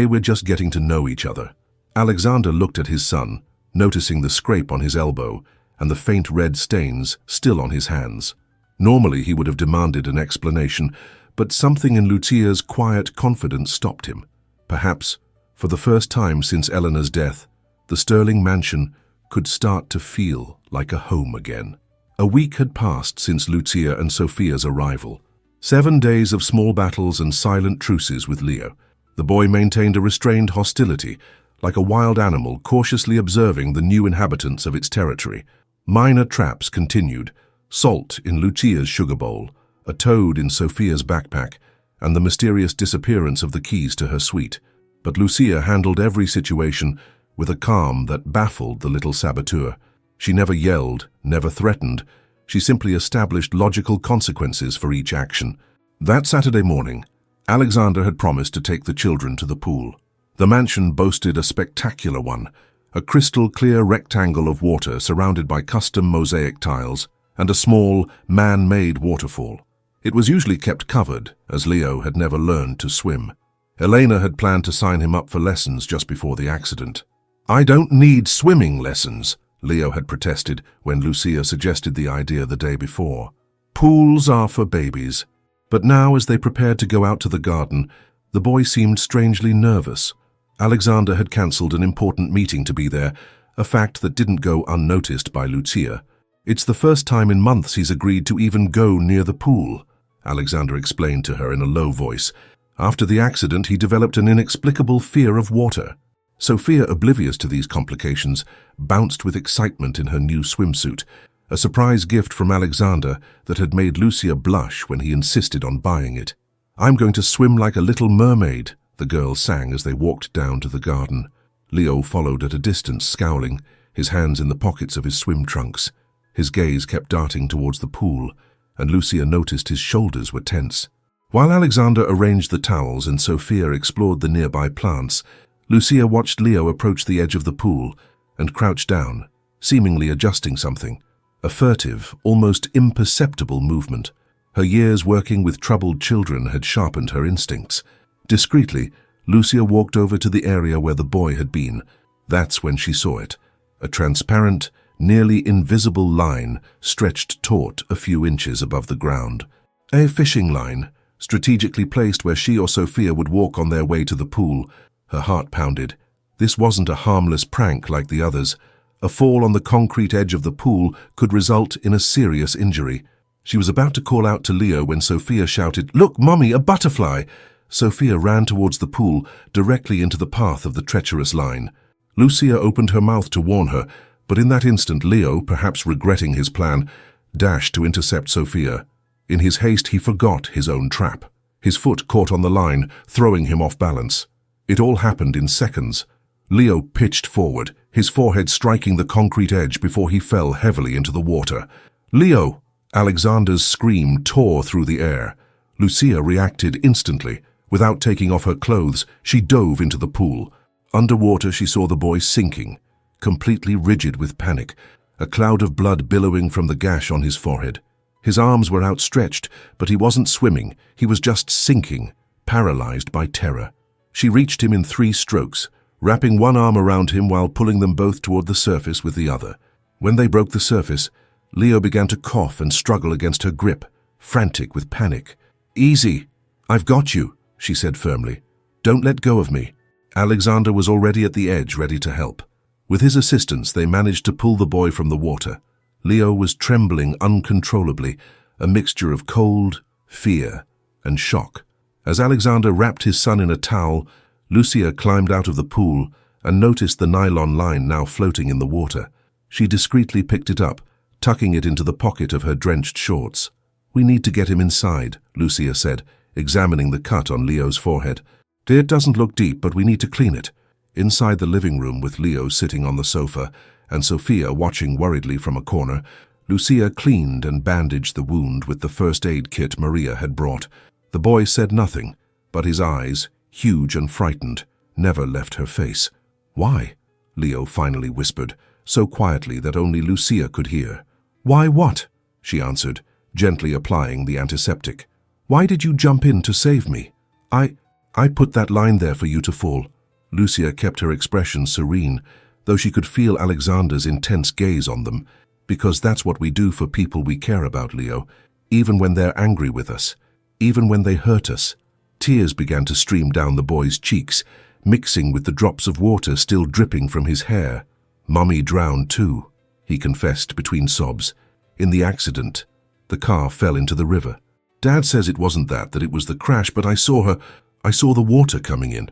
we're just getting to know each other." Alexander looked at his son, noticing the scrape on his elbow and the faint red stains still on his hands. Normally he would have demanded an explanation, but something in Lucia's quiet confidence stopped him. Perhaps, for the first time since Eleanor's death, the Sterling mansion could start to feel like a home again. A week had passed since Lucia and Sophia's arrival. 7 days of small battles and silent truces with Leo. The boy maintained a restrained hostility, like a wild animal cautiously observing the new inhabitants of its territory. Minor traps continued: salt in Lucia's sugar bowl, a toad in Sophia's backpack, and the mysterious disappearance of the keys to her suite. But Lucia handled every situation with a calm that baffled the little saboteur. She never yelled, never threatened. She simply established logical consequences for each action. That Saturday morning, Alexander had promised to take the children to the pool. The mansion boasted a spectacular one, a crystal-clear rectangle of water surrounded by custom mosaic tiles and a small, man-made waterfall. It was usually kept covered, as Leo had never learned to swim. Elena had planned to sign him up for lessons just before the accident. "I don't need swimming lessons," Leo had protested when Lucia suggested the idea the day before. "Pools are for babies." But now, as they prepared to go out to the garden, the boy seemed strangely nervous. Alexander had cancelled an important meeting to be there, a fact that didn't go unnoticed by Lucia. "It's the first time in months he's agreed to even go near the pool," Alexander explained to her in a low voice. After the accident, he developed an inexplicable fear of water. Sophia, oblivious to these complications, bounced with excitement in her new swimsuit, a surprise gift from Alexander that had made Lucia blush when he insisted on buying it. "I'm going to swim like a little mermaid," the girl sang as they walked down to the garden. Leo followed at a distance, scowling, his hands in the pockets of his swim trunks. His gaze kept darting towards the pool, and Lucia noticed his shoulders were tense. While Alexander arranged the towels and Sophia explored the nearby plants, Lucia watched Leo approach the edge of the pool and crouch down, seemingly adjusting something. A furtive, almost imperceptible movement. Her years working with troubled children had sharpened her instincts. Discreetly, Lucia walked over to the area where the boy had been. That's when she saw it. A transparent, nearly invisible line stretched taut a few inches above the ground. A fishing line, strategically placed where she or Sophia would walk on their way to the pool. Her heart pounded. This wasn't a harmless prank like the others. A fall on the concrete edge of the pool could result in a serious injury. She was about to call out to Leo when Sophia shouted, "Look, Mommy, a butterfly!" Sophia ran towards the pool, directly into the path of the treacherous line. Lucia opened her mouth to warn her, but in that instant Leo, perhaps regretting his plan, dashed to intercept Sophia. In his haste, he forgot his own trap. His foot caught on the line, throwing him off balance. It all happened in seconds. Leo pitched forward, his forehead striking the concrete edge before he fell heavily into the water. "Leo!" Alexander's scream tore through the air. Lucia reacted instantly. Without taking off her clothes, she dove into the pool. Underwater, she saw the boy sinking, completely rigid with panic, a cloud of blood billowing from the gash on his forehead. His arms were outstretched, but he wasn't swimming. He was just sinking, paralyzed by terror. She reached him in 3 strokes, wrapping one arm around him while pulling them both toward the surface with the other. When they broke the surface, Leo began to cough and struggle against her grip, frantic with panic. "Easy. I've got you," she said firmly. "Don't let go of me." Alexander was already at the edge, ready to help. With his assistance, they managed to pull the boy from the water. Leo was trembling uncontrollably, a mixture of cold, fear, and shock. As Alexander wrapped his son in a towel, Lucia climbed out of the pool and noticed the nylon line now floating in the water. She discreetly picked it up, tucking it into the pocket of her drenched shorts. "We need to get him inside," Lucia said, examining the cut on Leo's forehead. "It doesn't look deep, but we need to clean it." Inside the living room, with Leo sitting on the sofa and Sophia watching worriedly from a corner, Lucia cleaned and bandaged the wound with the first aid kit Maria had brought. The boy said nothing, but his eyes, huge and frightened, never left her face. "Why?" Leo finally whispered, so quietly that only Lucia could hear. "Why what?" she answered, gently applying the antiseptic. "Why did you jump in to save me? I put that line there for you to fall." Lucia kept her expression serene, though she could feel Alexander's intense gaze on them. "Because that's what we do for people we care about, Leo, even when they're angry with us, even when they hurt us." Tears began to stream down the boy's cheeks, mixing with the drops of water still dripping from his hair. "Mummy drowned too," he confessed between sobs. "In the accident, the car fell into the river. Dad says it wasn't that it was the crash, but I saw the water coming in."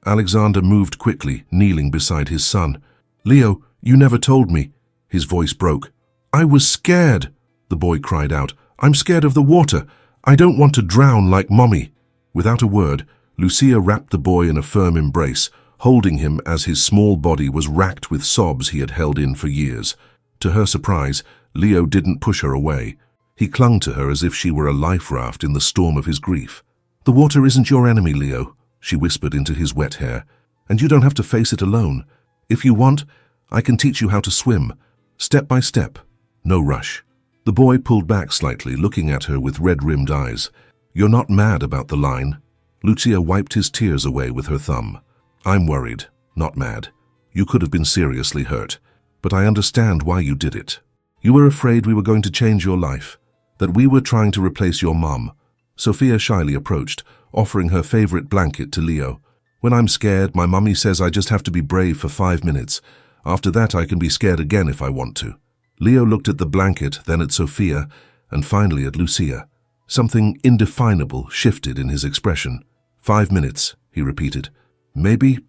Alexander moved quickly, kneeling beside his son. "Leo, you never told me." His voice broke. "I was scared," the boy cried out. "I'm scared of the water. I don't want to drown like Mommy." Without a word, Lucia wrapped the boy in a firm embrace, holding him as his small body was racked with sobs he had held in for years. To her surprise, Leo didn't push her away. He clung to her as if she were a life raft in the storm of his grief. "The water isn't your enemy, Leo," she whispered into his wet hair, "and you don't have to face it alone. If you want, I can teach you how to swim, step by step, no rush." The boy pulled back slightly, looking at her with red-rimmed eyes. "You're not mad about the line?" Lucia wiped his tears away with her thumb. "I'm worried, not mad. You could have been seriously hurt, but I understand why you did it. You were afraid we were going to change your life, that we were trying to replace your mom." Sophia shyly approached, offering her favorite blanket to Leo. "When I'm scared, my mummy says I just have to be brave for 5 minutes. After that, I can be scared again if I want to." Leo looked at the blanket, then at Sophia, and finally at Lucia. Something indefinable shifted in his expression. 5 minutes, he repeated. Maybe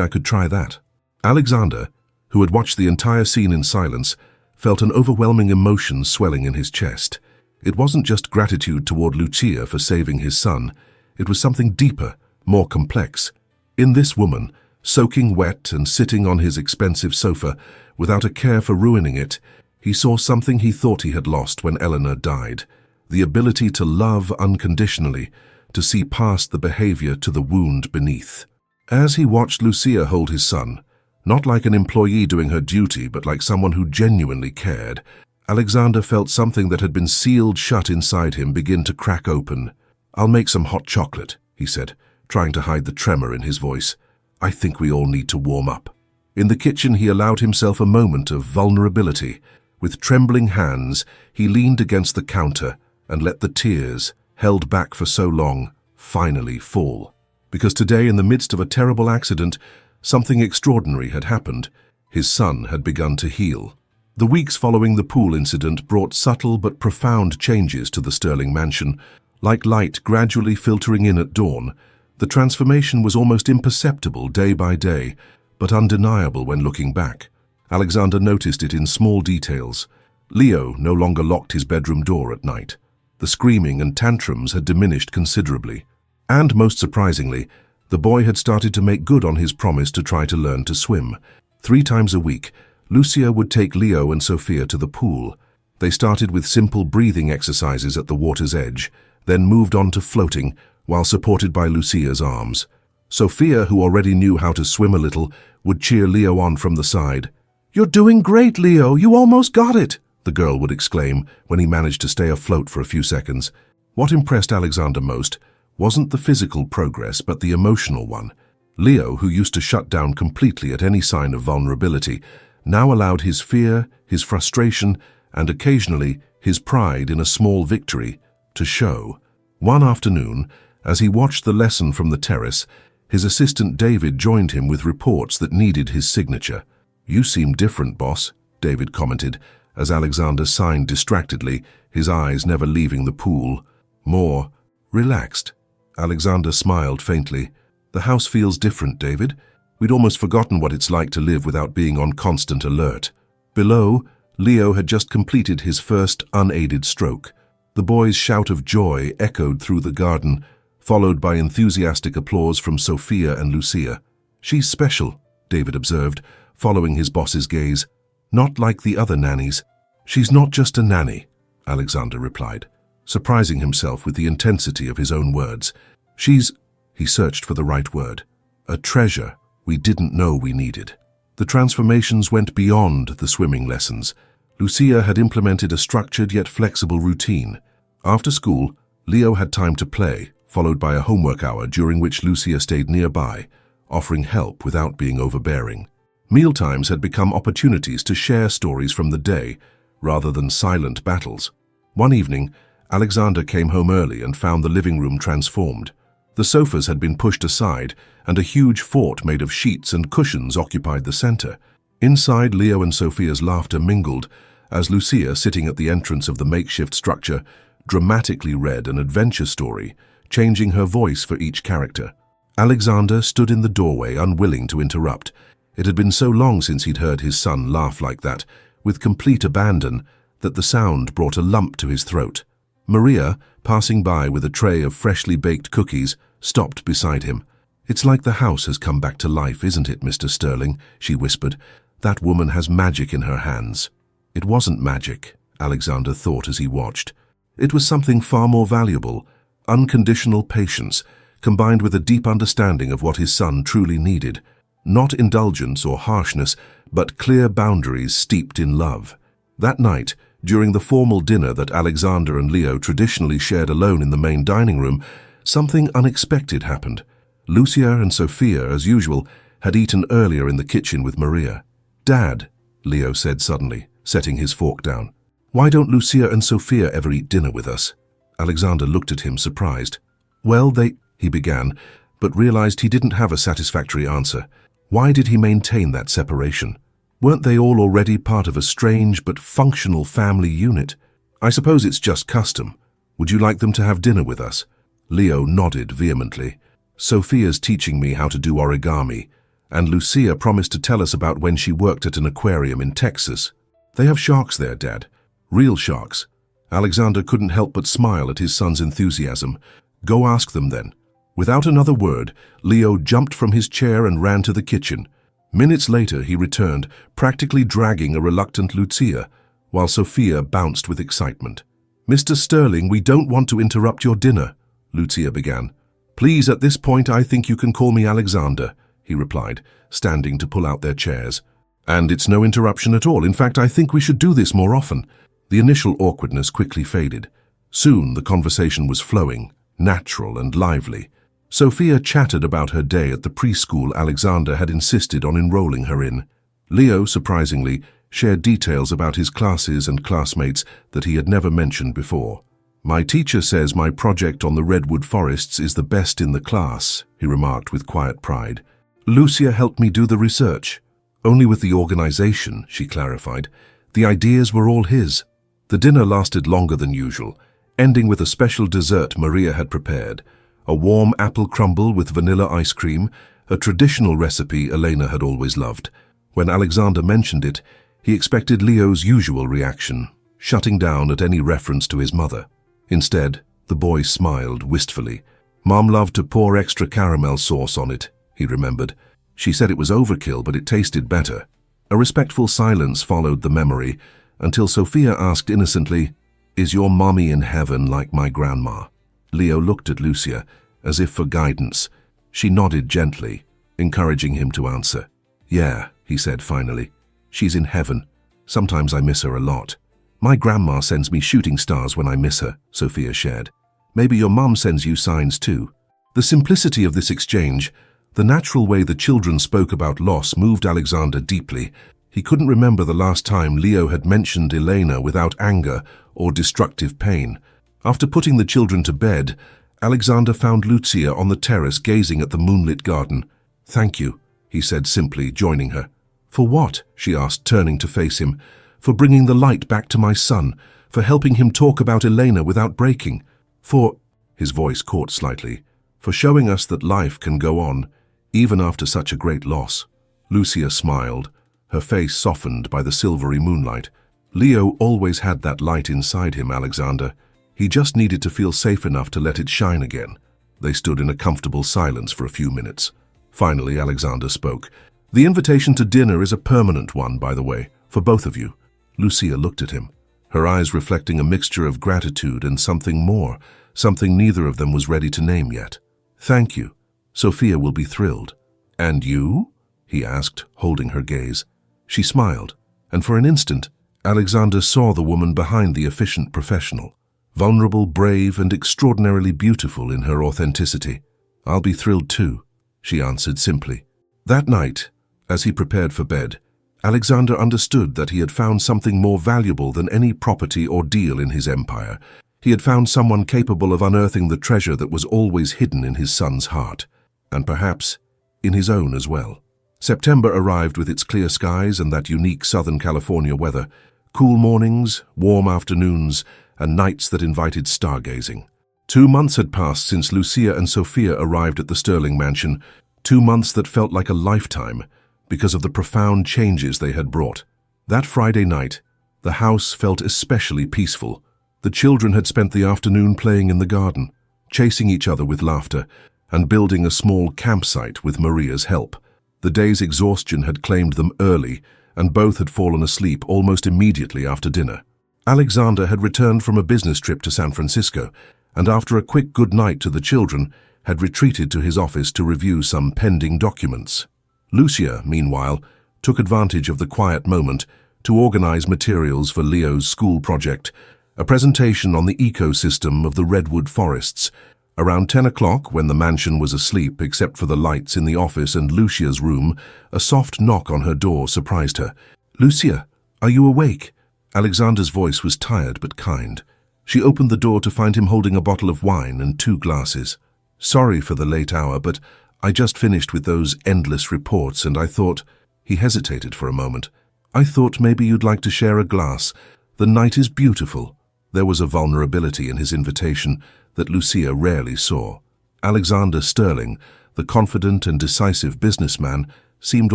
I could try that." Alexander, who had watched the entire scene in silence, felt an overwhelming emotion swelling in his chest. It wasn't just gratitude toward Lucia for saving his son. It was something deeper, more complex. In this woman, soaking wet and sitting on his expensive sofa, without a care for ruining it, he saw something he thought he had lost when Eleanor died. The ability to love unconditionally, to see past the behavior to the wound beneath. As he watched Lucia hold his son, not like an employee doing her duty, but like someone who genuinely cared, Alexander felt something that had been sealed shut inside him begin to crack open. "I'll make some hot chocolate," he said, trying to hide the tremor in his voice. "I think we all need to warm up." In the kitchen, he allowed himself a moment of vulnerability. With trembling hands, he leaned against the counter and let the tears, held back for so long, finally fall. Because today, in the midst of a terrible accident, something extraordinary had happened. His son had begun to heal. The weeks following the pool incident brought subtle but profound changes to the Sterling mansion. Like light gradually filtering in at dawn, the transformation was almost imperceptible day by day, but undeniable when looking back. Alexander noticed it in small details. Leo no longer locked his bedroom door at night. The screaming and tantrums had diminished considerably. And most surprisingly, the boy had started to make good on his promise to try to learn to swim. 3 times a week, Lucia would take Leo and Sophia to the pool. They started with simple breathing exercises at the water's edge, then moved on to floating, while supported by Lucia's arms. Sophia, who already knew how to swim a little, would cheer Leo on from the side. "You're doing great, Leo! You almost got it!" the girl would exclaim when he managed to stay afloat for a few seconds. What impressed Alexander most wasn't the physical progress, but the emotional one. Leo, who used to shut down completely at any sign of vulnerability, now allowed his fear, his frustration, and occasionally his pride in a small victory to show. One afternoon, as he watched the lesson from the terrace, his assistant David joined him with reports that needed his signature. "You seem different, boss," David commented, as Alexander signed distractedly, his eyes never leaving the pool. "More relaxed." Alexander smiled faintly. "The house feels different, David. We'd almost forgotten what it's like to live without being on constant alert." Below, Leo had just completed his first unaided stroke. The boy's shout of joy echoed through the garden, followed by enthusiastic applause from Sophia and Lucia. "She's special," David observed, following his boss's gaze. "Not like the other nannies." "She's not just a nanny," Alexander replied, surprising himself with the intensity of his own words. "She's," he searched for the right word, "a treasure we didn't know we needed." The transformations went beyond the swimming lessons. Lucia had implemented a structured yet flexible routine. After school, Leo had time to play, followed by a homework hour during which Lucia stayed nearby, offering help without being overbearing. Mealtimes had become opportunities to share stories from the day, rather than silent battles. One evening, Alexander came home early and found the living room transformed. The sofas had been pushed aside, and a huge fort made of sheets and cushions occupied the center. Inside, Leo and Sophia's laughter mingled, as Lucia, sitting at the entrance of the makeshift structure, dramatically read an adventure story, changing her voice for each character. Alexander stood in the doorway, unwilling to interrupt. It had been so long since he'd heard his son laugh like that, with complete abandon, that the sound brought a lump to his throat. Maria, passing by with a tray of freshly baked cookies, stopped beside him. "It's like the house has come back to life, isn't it, Mr. Sterling?" she whispered. "That woman has magic in her hands." It wasn't magic, Alexander thought as he watched. It was something far more valuable, unconditional patience, combined with a deep understanding of what his son truly needed. Not indulgence or harshness, but clear boundaries steeped in love. That night, during the formal dinner that Alexander and Leo traditionally shared alone in the main dining room, something unexpected happened. Lucia and Sophia, as usual, had eaten earlier in the kitchen with Maria. "Dad," Leo said suddenly, setting his fork down, "why don't Lucia and Sophia ever eat dinner with us?" Alexander looked at him, surprised. "Well, he began, but realized he didn't have a satisfactory answer. Why did he maintain that separation? Weren't they all already part of a strange but functional family unit? "I suppose it's just custom. Would you like them to have dinner with us?" Leo nodded vehemently. "Sophia's teaching me how to do origami, and Lucia promised to tell us about when she worked at an aquarium in Texas. They have sharks there, Dad. Real sharks." Alexander couldn't help but smile at his son's enthusiasm. "Go ask them then." Without another word, Leo jumped from his chair and ran to the kitchen. Minutes later, he returned, practically dragging a reluctant Lucia, while Sophia bounced with excitement. "Mr. Sterling, we don't want to interrupt your dinner," Lucia began. "Please, at this point, I think you can call me Alexander," he replied, standing to pull out their chairs. "And it's no interruption at all. In fact, I think we should do this more often." The initial awkwardness quickly faded. Soon, the conversation was flowing, natural and lively. Sophia chattered about her day at the preschool Alexander had insisted on enrolling her in. Leo, surprisingly, shared details about his classes and classmates that he had never mentioned before. "My teacher says my project on the redwood forests is the best in the class," he remarked with quiet pride. "Lucia helped me do the research. Only with the organization," she clarified. "The ideas were all his." The dinner lasted longer than usual, ending with a special dessert Maria had prepared. A warm apple crumble with vanilla ice cream, a traditional recipe Elena had always loved. When Alexander mentioned it, he expected Leo's usual reaction, shutting down at any reference to his mother. Instead, the boy smiled wistfully. "Mom loved to pour extra caramel sauce on it," he remembered. "She said it was overkill, but it tasted better." A respectful silence followed the memory, until Sophia asked innocently, "Is your mommy in heaven like my grandma?" Leo looked at Lucia, as if for guidance. She nodded gently, encouraging him to answer. "Yeah," he said finally. "She's in heaven. Sometimes I miss her a lot." "My grandma sends me shooting stars when I miss her," Sophia shared. "Maybe your mom sends you signs too." The simplicity of this exchange, the natural way the children spoke about loss, moved Alexander deeply. He couldn't remember the last time Leo had mentioned Elena without anger or destructive pain. After putting the children to bed, Alexander found Lucia on the terrace gazing at the moonlit garden. "Thank you," he said simply, joining her. "For what?" she asked, turning to face him. "For bringing the light back to my son, for helping him talk about Elena without breaking, for," his voice caught slightly, "for showing us that life can go on, even after such a great loss." Lucia smiled, her face softened by the silvery moonlight. "Leo always had that light inside him, Alexander. He just needed to feel safe enough to let it shine again." They stood in a comfortable silence for a few minutes. Finally, Alexander spoke. "The invitation to dinner is a permanent one, by the way, for both of you." Lucia looked at him, her eyes reflecting a mixture of gratitude and something more, something neither of them was ready to name yet. "Thank you. Sophia will be thrilled." "And you?" he asked, holding her gaze. She smiled, and for an instant, Alexander saw the woman behind the efficient professional. Vulnerable, brave, and extraordinarily beautiful in her authenticity. "I'll be thrilled too," she answered simply. That night, as he prepared for bed, Alexander understood that he had found something more valuable than any property or deal in his empire. He had found someone capable of unearthing the treasure that was always hidden in his son's heart, and perhaps in his own as well. September arrived with its clear skies and that unique Southern California weather, cool mornings, warm afternoons, and nights that invited stargazing. 2 months had passed since Lucia and Sophia arrived at the Sterling mansion, 2 months that felt like a lifetime because of the profound changes they had brought. That Friday night, the house felt especially peaceful. The children had spent the afternoon playing in the garden, chasing each other with laughter, and building a small campsite with Maria's help. The day's exhaustion had claimed them early, and both had fallen asleep almost immediately after dinner. Alexander had returned from a business trip to San Francisco, and after a quick good night to the children, had retreated to his office to review some pending documents. Lucia, meanwhile, took advantage of the quiet moment to organize materials for Leo's school project, a presentation on the ecosystem of the redwood forests. Around 10 o'clock, when the mansion was asleep except for the lights in the office and Lucia's room, a soft knock on her door surprised her. "Lucia, are you awake?" Alexander's voice was tired but kind. She opened the door to find him holding a bottle of wine and 2 glasses. "Sorry for the late hour, but I just finished with those endless reports and I thought—" He hesitated for a moment. "I thought maybe you'd like to share a glass. The night is beautiful." There was a vulnerability in his invitation that Lucia rarely saw. Alexander Sterling, the confident and decisive businessman, seemed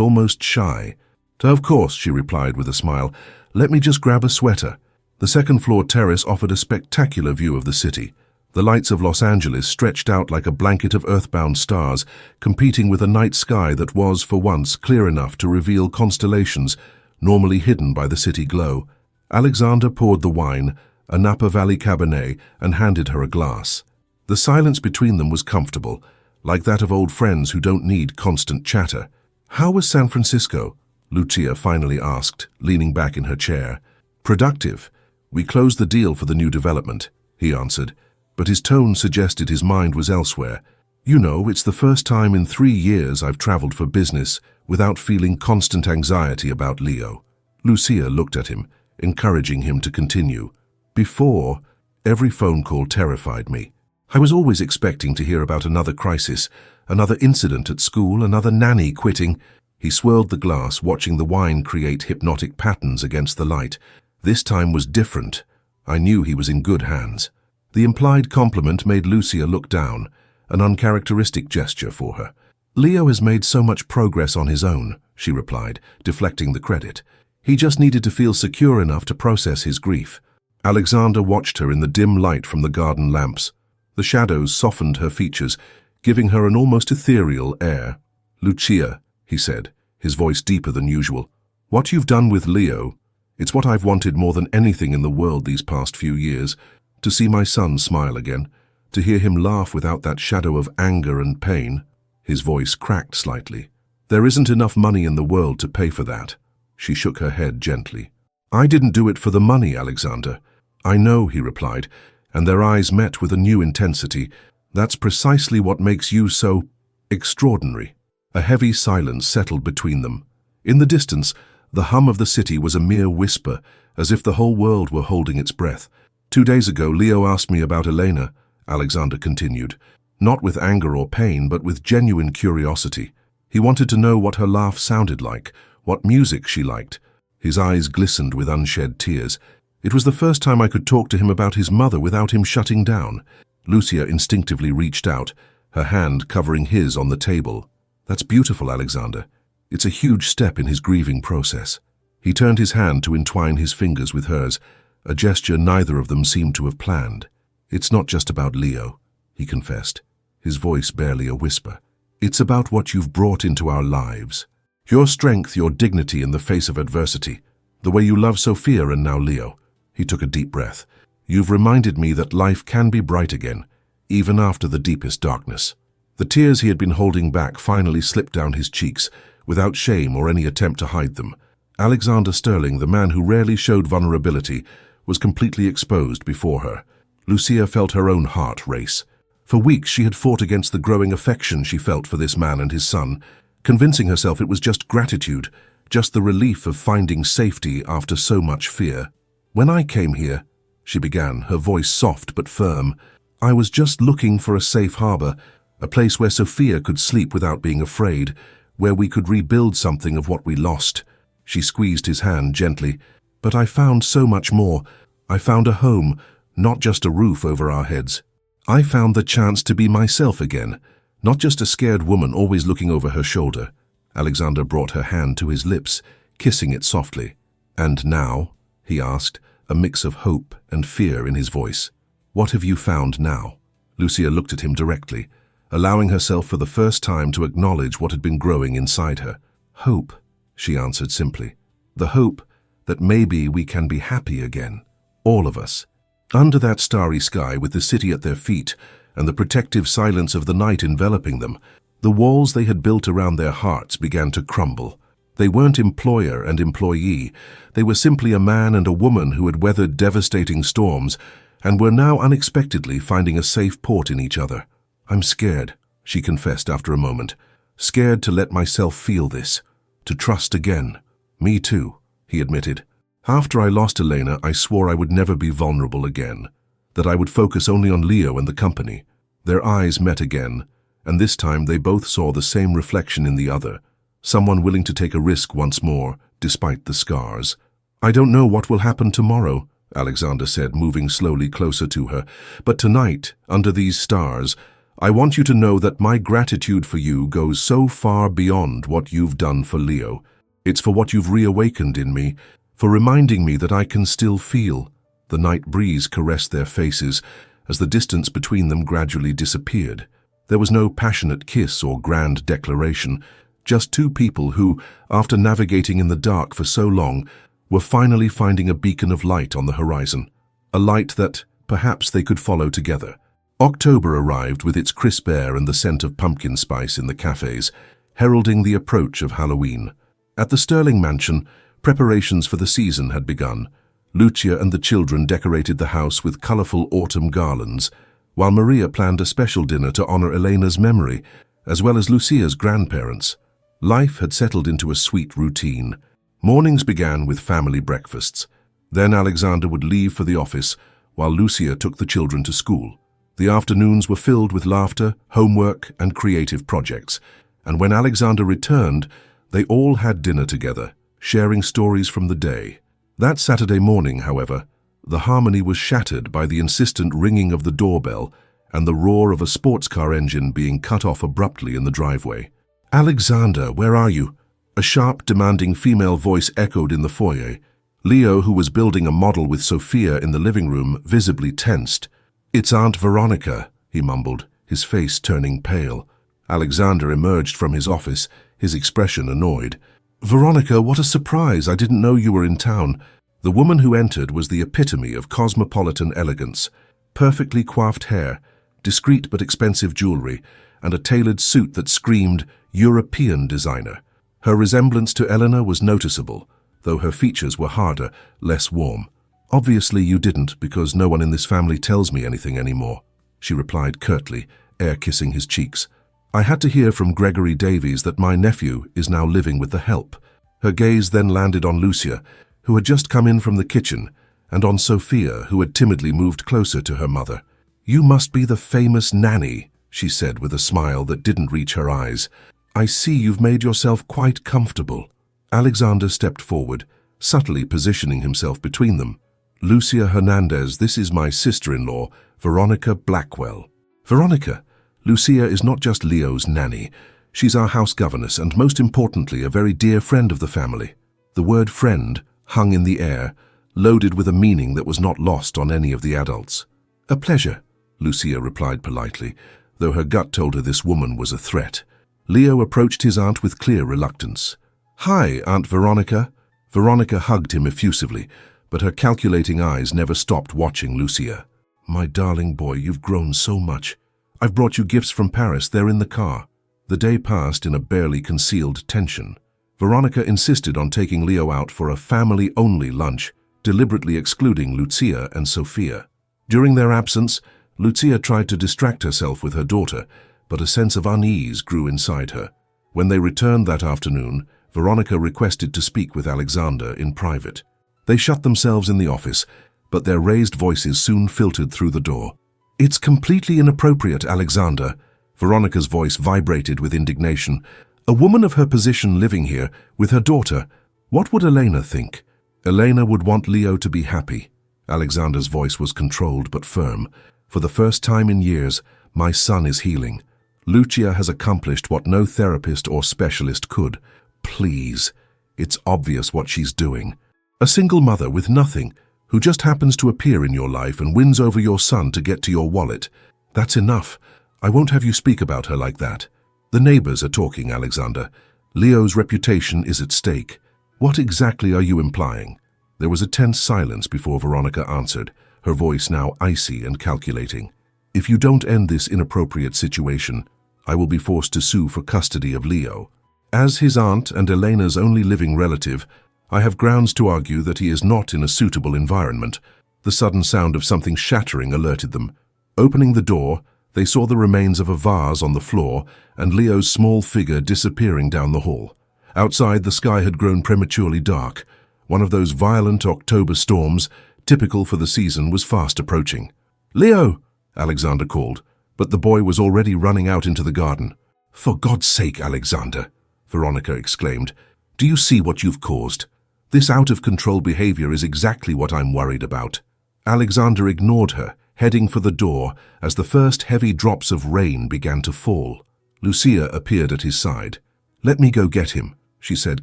almost shy. "Of course," she replied with a smile. "Let me just grab a sweater." The second-floor terrace offered a spectacular view of the city. The lights of Los Angeles stretched out like a blanket of earthbound stars, competing with a night sky that was, for once, clear enough to reveal constellations normally hidden by the city glow. Alexander poured the wine, a Napa Valley Cabernet, and handed her a glass. The silence between them was comfortable, like that of old friends who don't need constant chatter. "How was San Francisco?" Lucia finally asked, leaning back in her chair. "Productive. We closed the deal for the new development," he answered, but his tone suggested his mind was elsewhere. "You know, it's the first time in 3 years I've traveled for business without feeling constant anxiety about Leo." Lucia looked at him, encouraging him to continue. "Before, every phone call terrified me. I was always expecting to hear about another crisis, another incident at school, another nanny quitting." He swirled the glass, watching the wine create hypnotic patterns against the light. This time was different. I knew he was in good hands. The implied compliment made Lucia look down, an uncharacteristic gesture for her. "Leo has made so much progress on his own," she replied, deflecting the credit. "He just needed to feel secure enough to process his grief." Alexander watched her in the dim light from the garden lamps. The shadows softened her features, giving her an almost ethereal air. "Lucia," he said, his voice deeper than usual, "what you've done with Leo, it's what I've wanted more than anything in the world these past few years. To see my son smile again, to hear him laugh without that shadow of anger and pain." His voice cracked slightly. "There isn't enough money in the world to pay for that." She shook her head gently. "I didn't do it for the money, Alexander." "I know," he replied, and their eyes met with a new intensity. "That's precisely what makes you so extraordinary." A heavy silence settled between them. In the distance, the hum of the city was a mere whisper, as if the whole world were holding its breath. "2 days ago, Leo asked me about Elena," Alexander continued, not with anger or pain, but with genuine curiosity. He wanted to know what her laugh sounded like, what music she liked. His eyes glistened with unshed tears. It was the first time I could talk to him about his mother without him shutting down. Lucia instinctively reached out, her hand covering his on the table. "That's beautiful, Alexander. It's a huge step in his grieving process." He turned his hand to entwine his fingers with hers, a gesture neither of them seemed to have planned. "It's not just about Leo," he confessed, his voice barely a whisper. "It's about what you've brought into our lives. Your strength, your dignity in the face of adversity, the way you love Sophia and now Leo." He took a deep breath. "You've reminded me that life can be bright again, even after the deepest darkness." The tears he had been holding back finally slipped down his cheeks, without shame or any attempt to hide them. Alexander Sterling, the man who rarely showed vulnerability, was completely exposed before her. Lucia felt her own heart race. For weeks she had fought against the growing affection she felt for this man and his son, convincing herself it was just gratitude, just the relief of finding safety after so much fear. "When I came here," she began, her voice soft but firm, "I was just looking for a safe harbor, a place where Sophia could sleep without being afraid, where we could rebuild something of what we lost." She squeezed his hand gently. "But I found so much more. I found a home, not just a roof over our heads." I found the chance to be myself again, not just a scared woman always looking over her shoulder. Alexander brought her hand to his lips, kissing it softly. And now? He asked, a mix of hope and fear in his voice. What have you found now? Lucia looked at him directly, allowing herself for the first time to acknowledge what had been growing inside her. Hope, she answered simply. The hope that maybe we can be happy again. All of us. Under that starry sky with the city at their feet and the protective silence of the night enveloping them, the walls they had built around their hearts began to crumble. They weren't employer and employee. They were simply a man and a woman who had weathered devastating storms and were now unexpectedly finding a safe port in each other. I'm scared, she confessed after a moment. Scared to let myself feel this, to trust again. Me too, he admitted. After I lost Elena, I swore I would never be vulnerable again, that I would focus only on Leo and the company. Their eyes met again, and this time they both saw the same reflection in the other, someone willing to take a risk once more, despite the scars. I don't know what will happen tomorrow, Alexander said, moving slowly closer to her, but tonight, under these stars, I want you to know that my gratitude for you goes so far beyond what you've done for Leo. It's for what you've reawakened in me, for reminding me that I can still feel. The night breeze caressed their faces as the distance between them gradually disappeared. There was no passionate kiss or grand declaration, just two people who, after navigating in the dark for so long, were finally finding a beacon of light on the horizon, a light that perhaps they could follow together. October arrived with its crisp air and the scent of pumpkin spice in the cafes, heralding the approach of Halloween. At the Sterling mansion, preparations for the season had begun. Lucia and the children decorated the house with colorful autumn garlands, while Maria planned a special dinner to honor Elena's memory, as well as Lucia's grandparents. Life had settled into a sweet routine. Mornings began with family breakfasts. Then Alexander would leave for the office, while Lucia took the children to school. The afternoons were filled with laughter, homework, and creative projects, and when Alexander returned, they all had dinner together, sharing stories from the day. That Saturday morning, however, the harmony was shattered by the insistent ringing of the doorbell and the roar of a sports car engine being cut off abruptly in the driveway. "Alexander, where are you?" A sharp, demanding female voice echoed in the foyer. Leo, who was building a model with Sophia in the living room, visibly tensed. "It's Aunt Veronica," he mumbled, his face turning pale. Alexander emerged from his office, his expression annoyed. "Veronica, what a surprise! I didn't know you were in town." The woman who entered was the epitome of cosmopolitan elegance. Perfectly coiffed hair, discreet but expensive jewelry, and a tailored suit that screamed European designer. Her resemblance to Eleanor was noticeable, though her features were harder, less warm. "Obviously you didn't, because no one in this family tells me anything anymore," she replied curtly, air-kissing his cheeks. "I had to hear from Gregory Davies that my nephew is now living with the help." Her gaze then landed on Lucia, who had just come in from the kitchen, and on Sophia, who had timidly moved closer to her mother. "You must be the famous Nanny," she said with a smile that didn't reach her eyes. "I see you've made yourself quite comfortable." Alexander stepped forward, subtly positioning himself between them. "Lucia Hernandez, this is my sister-in-law, Veronica Blackwell." "Veronica, Lucia is not just Leo's nanny. She's our house governess and, most importantly, a very dear friend of the family." The word friend hung in the air, loaded with a meaning that was not lost on any of the adults. "A pleasure," Lucia replied politely, though her gut told her this woman was a threat. Leo approached his aunt with clear reluctance. "Hi, Aunt Veronica." Veronica hugged him effusively, but her calculating eyes never stopped watching Lucia. "My darling boy, you've grown so much. I've brought you gifts from Paris. They're in the car." The day passed in a barely concealed tension. Veronica insisted on taking Leo out for a family-only lunch, deliberately excluding Lucia and Sophia. During their absence, Lucia tried to distract herself with her daughter, but a sense of unease grew inside her. When they returned that afternoon, Veronica requested to speak with Alexander in private. They shut themselves in the office, but their raised voices soon filtered through the door. "It's completely inappropriate, Alexander." Veronica's voice vibrated with indignation. "A woman of her position living here with her daughter. What would Elena think?" "Elena would want Leo to be happy." Alexander's voice was controlled but firm. For the first time in years, my son is healing. Lucia has accomplished what no therapist or specialist could. Please, it's obvious what she's doing. A single mother with nothing, who just happens to appear in your life and wins over your son to get to your wallet. That's enough. I won't have you speak about her like that. The neighbors are talking, Alexander. Leo's reputation is at stake. What exactly are you implying? There was a tense silence before Veronica answered, her voice now icy and calculating. If you don't end this inappropriate situation, I will be forced to sue for custody of Leo. As his aunt and Elena's only living relative, I have grounds to argue that he is not in a suitable environment. The sudden sound of something shattering alerted them. Opening the door, they saw the remains of a vase on the floor and Leo's small figure disappearing down the hall. Outside, the sky had grown prematurely dark. One of those violent October storms, typical for the season, was fast approaching. "Leo!" Alexander called, but the boy was already running out into the garden. "For God's sake, Alexander!" Veronica exclaimed. "Do you see what you've caused? This out-of-control behavior is exactly what I'm worried about." Alexander ignored her, heading for the door as the first heavy drops of rain began to fall. Lucia appeared at his side. "Let me go get him," she said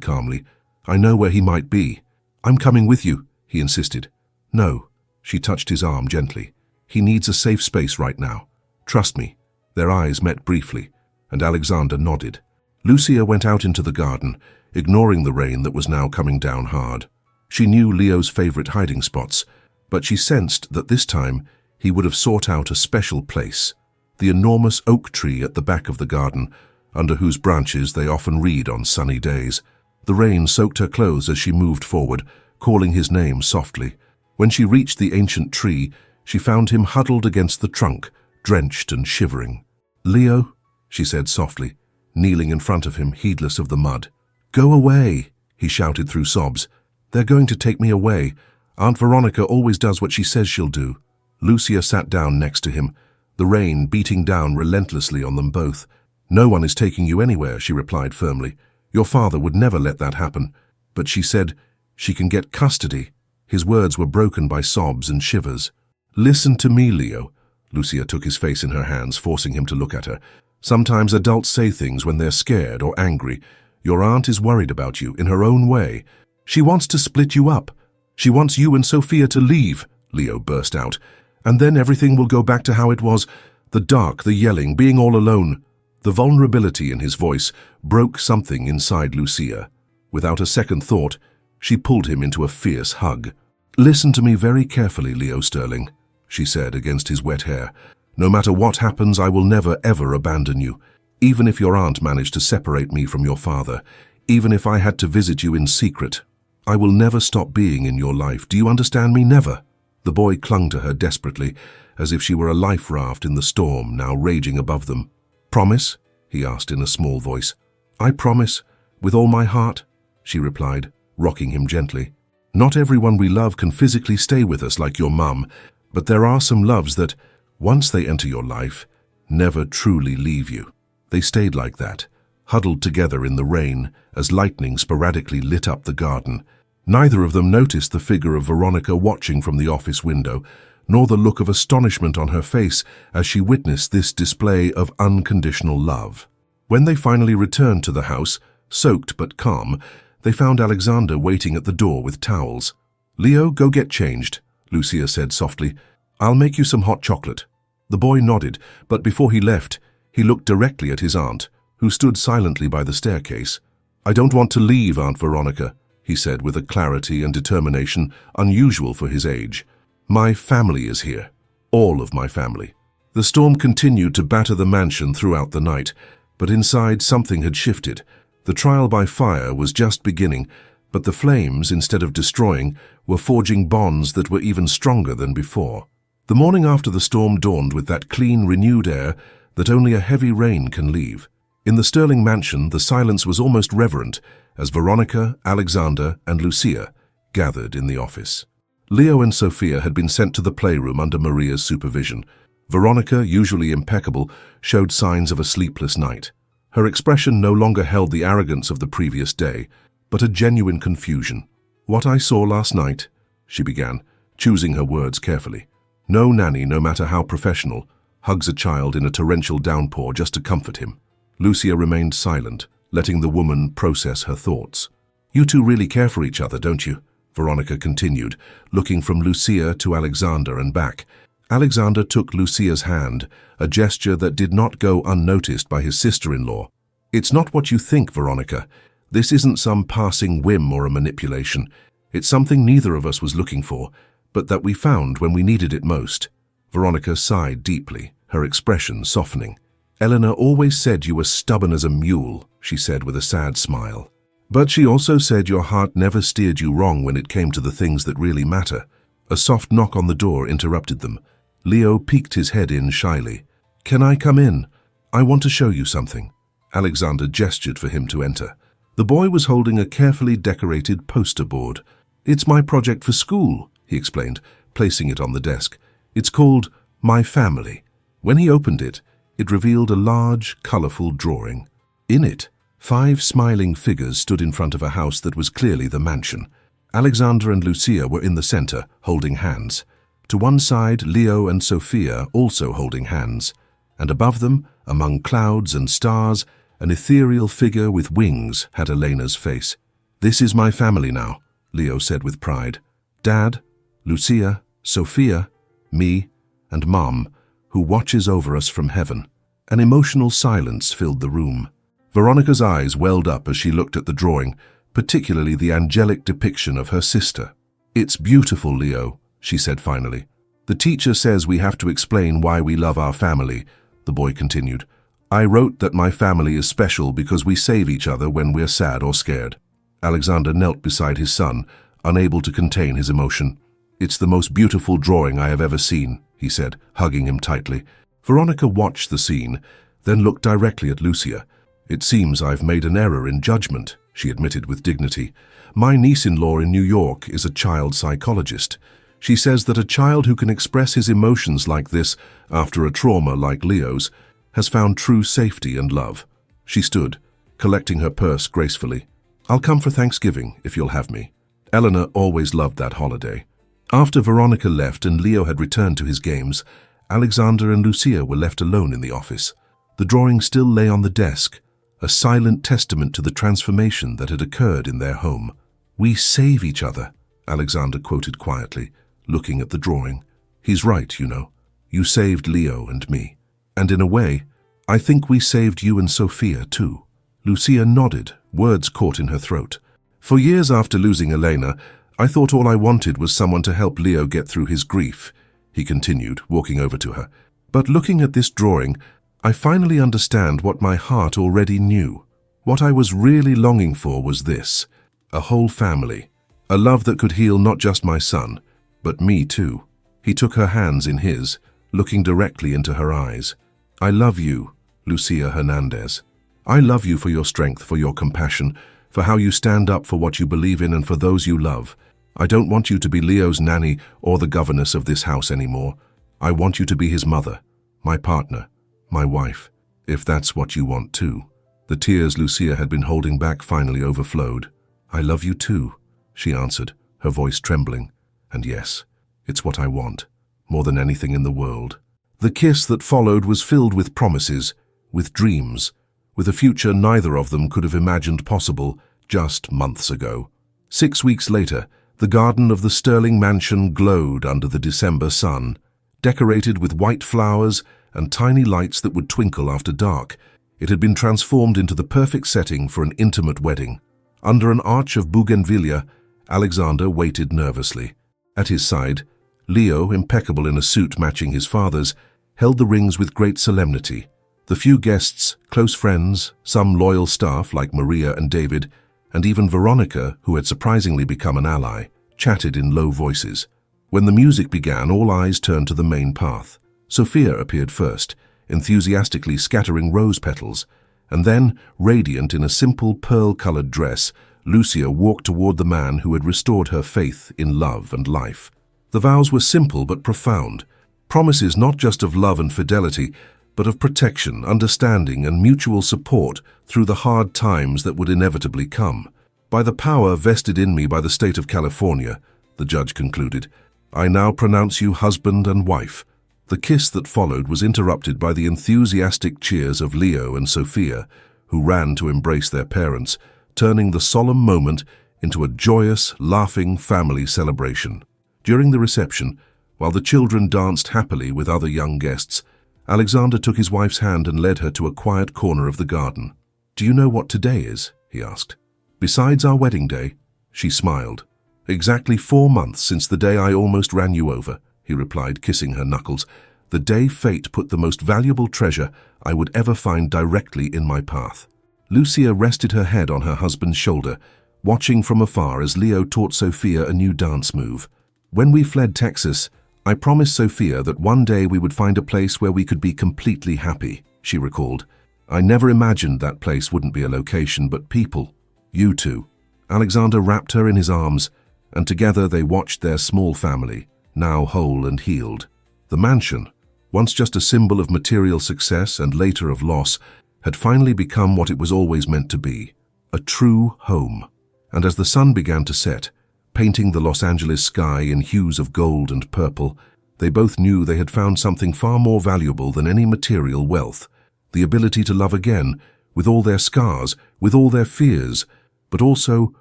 calmly. "I know where he might be." "I'm coming with you," he insisted. "No," she touched his arm gently. "He needs a safe space right now. Trust me." Their eyes met briefly, and Alexander nodded. Lucia went out into the garden, ignoring the rain that was now coming down hard. She knew Leo's favorite hiding spots, but she sensed that this time he would have sought out a special place, the enormous oak tree at the back of the garden, under whose branches they often read on sunny days. The rain soaked her clothes as she moved forward, calling his name softly. When she reached the ancient tree, she found him huddled against the trunk, drenched and shivering. "Leo," she said softly, kneeling in front of him, heedless of the mud. "Go away," he shouted through sobs. "They're going to take me away. Aunt Veronica always does what she says she'll do." Lucia sat down next to him, the rain beating down relentlessly on them both. "No one is taking you anywhere," she replied firmly. "Your father would never let that happen." But she said, "She can get custody." His words were broken by sobs and shivers. "Listen to me, Leo." Lucia took his face in her hands, forcing him to look at her. "Sometimes adults say things when they're scared or angry. Your aunt is worried about you in her own way. She wants to split you up. She wants you and Sophia to leave," Leo burst out. "And then everything will go back to how it was. The dark, the yelling, being all alone." The vulnerability in his voice broke something inside Lucia. Without a second thought, she pulled him into a fierce hug. "Listen to me very carefully, Leo Sterling," she said against his wet hair. "No matter what happens, I will never, ever abandon you. Even if your aunt managed to separate me from your father, even if I had to visit you in secret, I will never stop being in your life. Do you understand me? Never." The boy clung to her desperately, as if she were a life raft in the storm now raging above them. "Promise?" he asked in a small voice. "I promise, with all my heart," she replied, rocking him gently. "Not everyone we love can physically stay with us like your mum, but there are some loves that, once they enter your life, never truly leave you." They stayed like that, huddled together in the rain as lightning sporadically lit up the garden. Neither of them noticed the figure of Veronica watching from the office window, nor the look of astonishment on her face as she witnessed this display of unconditional love. When they finally returned to the house, soaked but calm, they found Alexander waiting at the door with towels. "Leo, go get changed," Lucia said softly. "I'll make you some hot chocolate." The boy nodded, but before he left, he looked directly at his aunt, who stood silently by the staircase. "I don't want to leave, Aunt Veronica," he said with a clarity and determination unusual for his age. "My family is here. All of my family." The storm continued to batter the mansion throughout the night, but inside something had shifted. The trial by fire was just beginning, but the flames, instead of destroying, were forging bonds that were even stronger than before. The morning after the storm dawned with that clean, renewed air that only a heavy rain can leave. In the Sterling mansion, the silence was almost reverent as Veronica, Alexander, and Lucia gathered in the office. Leo and Sophia had been sent to the playroom under Maria's supervision. Veronica, usually impeccable, showed signs of a sleepless night. Her expression no longer held the arrogance of the previous day, but a genuine confusion. "What I saw last night," she began, choosing her words carefully. No nanny, no matter how professional, hugs a child in a torrential downpour just to comfort him. Lucia remained silent, letting the woman process her thoughts. You two really care for each other, don't you? Veronica continued, looking from Lucia to Alexander and back. Alexander took Lucia's hand, a gesture that did not go unnoticed by his sister-in-law. It's not what you think, Veronica. This isn't some passing whim or a manipulation. It's something neither of us was looking for, but that we found when we needed it most. Veronica sighed deeply, her expression softening. Eleanor always said you were stubborn as a mule, she said with a sad smile. But she also said your heart never steered you wrong when it came to the things that really matter. A soft knock on the door interrupted them. Leo peeked his head in shyly. Can I come in? I want to show you something. Alexander gestured for him to enter. The boy was holding a carefully decorated poster board. It's my project for school, he explained, placing it on the desk. It's called My Family. When he opened it, it revealed a large, colorful drawing. In it, 5 smiling figures stood in front of a house that was clearly the mansion. Alexander and Lucia were in the center, holding hands. To one side, Leo and Sophia also holding hands. And above them, among clouds and stars, an ethereal figure with wings had Elena's face. This is my family now, Leo said with pride. Dad, Lucia, Sophia, me, and Mom, who watches over us from heaven. An emotional silence filled the room. Veronica's eyes welled up as she looked at the drawing, particularly the angelic depiction of her sister. It's beautiful, Leo, she said finally. The teacher says we have to explain why we love our family, the boy continued. I wrote that my family is special because we save each other when we're sad or scared. Alexander knelt beside his son, unable to contain his emotion. It's the most beautiful drawing I have ever seen, he said, hugging him tightly. Veronica watched the scene, then looked directly at Lucia. It seems I've made an error in judgment, she admitted with dignity. My niece-in-law in New York is a child psychologist. She says that a child who can express his emotions like this after a trauma like Leo's has found true safety and love. She stood, collecting her purse gracefully. I'll come for Thanksgiving if you'll have me. Eleanor always loved that holiday. After Veronica left and Leo had returned to his games, Alexander and Lucia were left alone in the office. The drawing still lay on the desk, a silent testament to the transformation that had occurred in their home. We save each other, Alexander quoted quietly, looking at the drawing. He's right, you know. You saved Leo and me. And in a way, I think we saved you and Sophia too. Lucia nodded, words caught in her throat. For years after losing Elena, I thought all I wanted was someone to help Leo get through his grief, he continued, walking over to her. But looking at this drawing, I finally understand what my heart already knew. What I was really longing for was this, a whole family, a love that could heal not just my son, but me too. He took her hands in his, looking directly into her eyes. I love you, Lucia Hernandez. I love you for your strength, for your compassion, for how you stand up for what you believe in and for those you love. I don't want you to be Leo's nanny or the governess of this house anymore. I want you to be his mother, my partner, my wife, if that's what you want too. The tears Lucia had been holding back finally overflowed. I love you too, she answered, her voice trembling. And yes, it's what I want, more than anything in the world. The kiss that followed was filled with promises, with dreams, with a future neither of them could have imagined possible just months ago. 6 weeks later, the garden of the Sterling mansion glowed under the December sun, decorated with white flowers and tiny lights that would twinkle after dark. It had been transformed into the perfect setting for an intimate wedding. Under an arch of bougainvillea, Alexander waited nervously. At his side, Leo, impeccable in a suit matching his father's, held the rings with great solemnity. The few guests, close friends, some loyal staff like Maria and David, and even Veronica, who had surprisingly become an ally, chatted in low voices. When the music began, all eyes turned to the main path. Sophia appeared first, enthusiastically scattering rose petals, and then, radiant in a simple pearl-colored dress, Lucia walked toward the man who had restored her faith in love and life. The vows were simple but profound, promises not just of love and fidelity, but of protection, understanding, and mutual support through the hard times that would inevitably come. By the power vested in me by the state of California, the judge concluded, I now pronounce you husband and wife." The kiss that followed was interrupted by the enthusiastic cheers of Leo and Sophia, who ran to embrace their parents, turning the solemn moment into a joyous, laughing family celebration. During the reception, while the children danced happily with other young guests, Alexander took his wife's hand and led her to a quiet corner of the garden. "Do you know what today is?" he asked. "Besides our wedding day?" She smiled. "Exactly 4 months since the day I almost ran you over," he replied, kissing her knuckles. "The day fate put the most valuable treasure I would ever find directly in my path." Lucia rested her head on her husband's shoulder, watching from afar as Leo taught Sophia a new dance move. "When we fled Texas, I promised Sophia that one day we would find a place where we could be completely happy," she recalled. "I never imagined that place wouldn't be a location, but people. You two." Alexander wrapped her in his arms, and together they watched their small family, now whole and healed. The mansion, once just a symbol of material success and later of loss, had finally become what it was always meant to be, a true home. And as the sun began to set, painting the Los Angeles sky in hues of gold and purple, they both knew they had found something far more valuable than any material wealth, the ability to love again, with all their scars, with all their fears, but also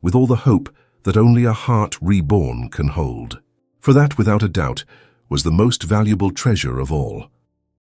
with all the hope that only a heart reborn can hold. For that, without a doubt, was the most valuable treasure of all.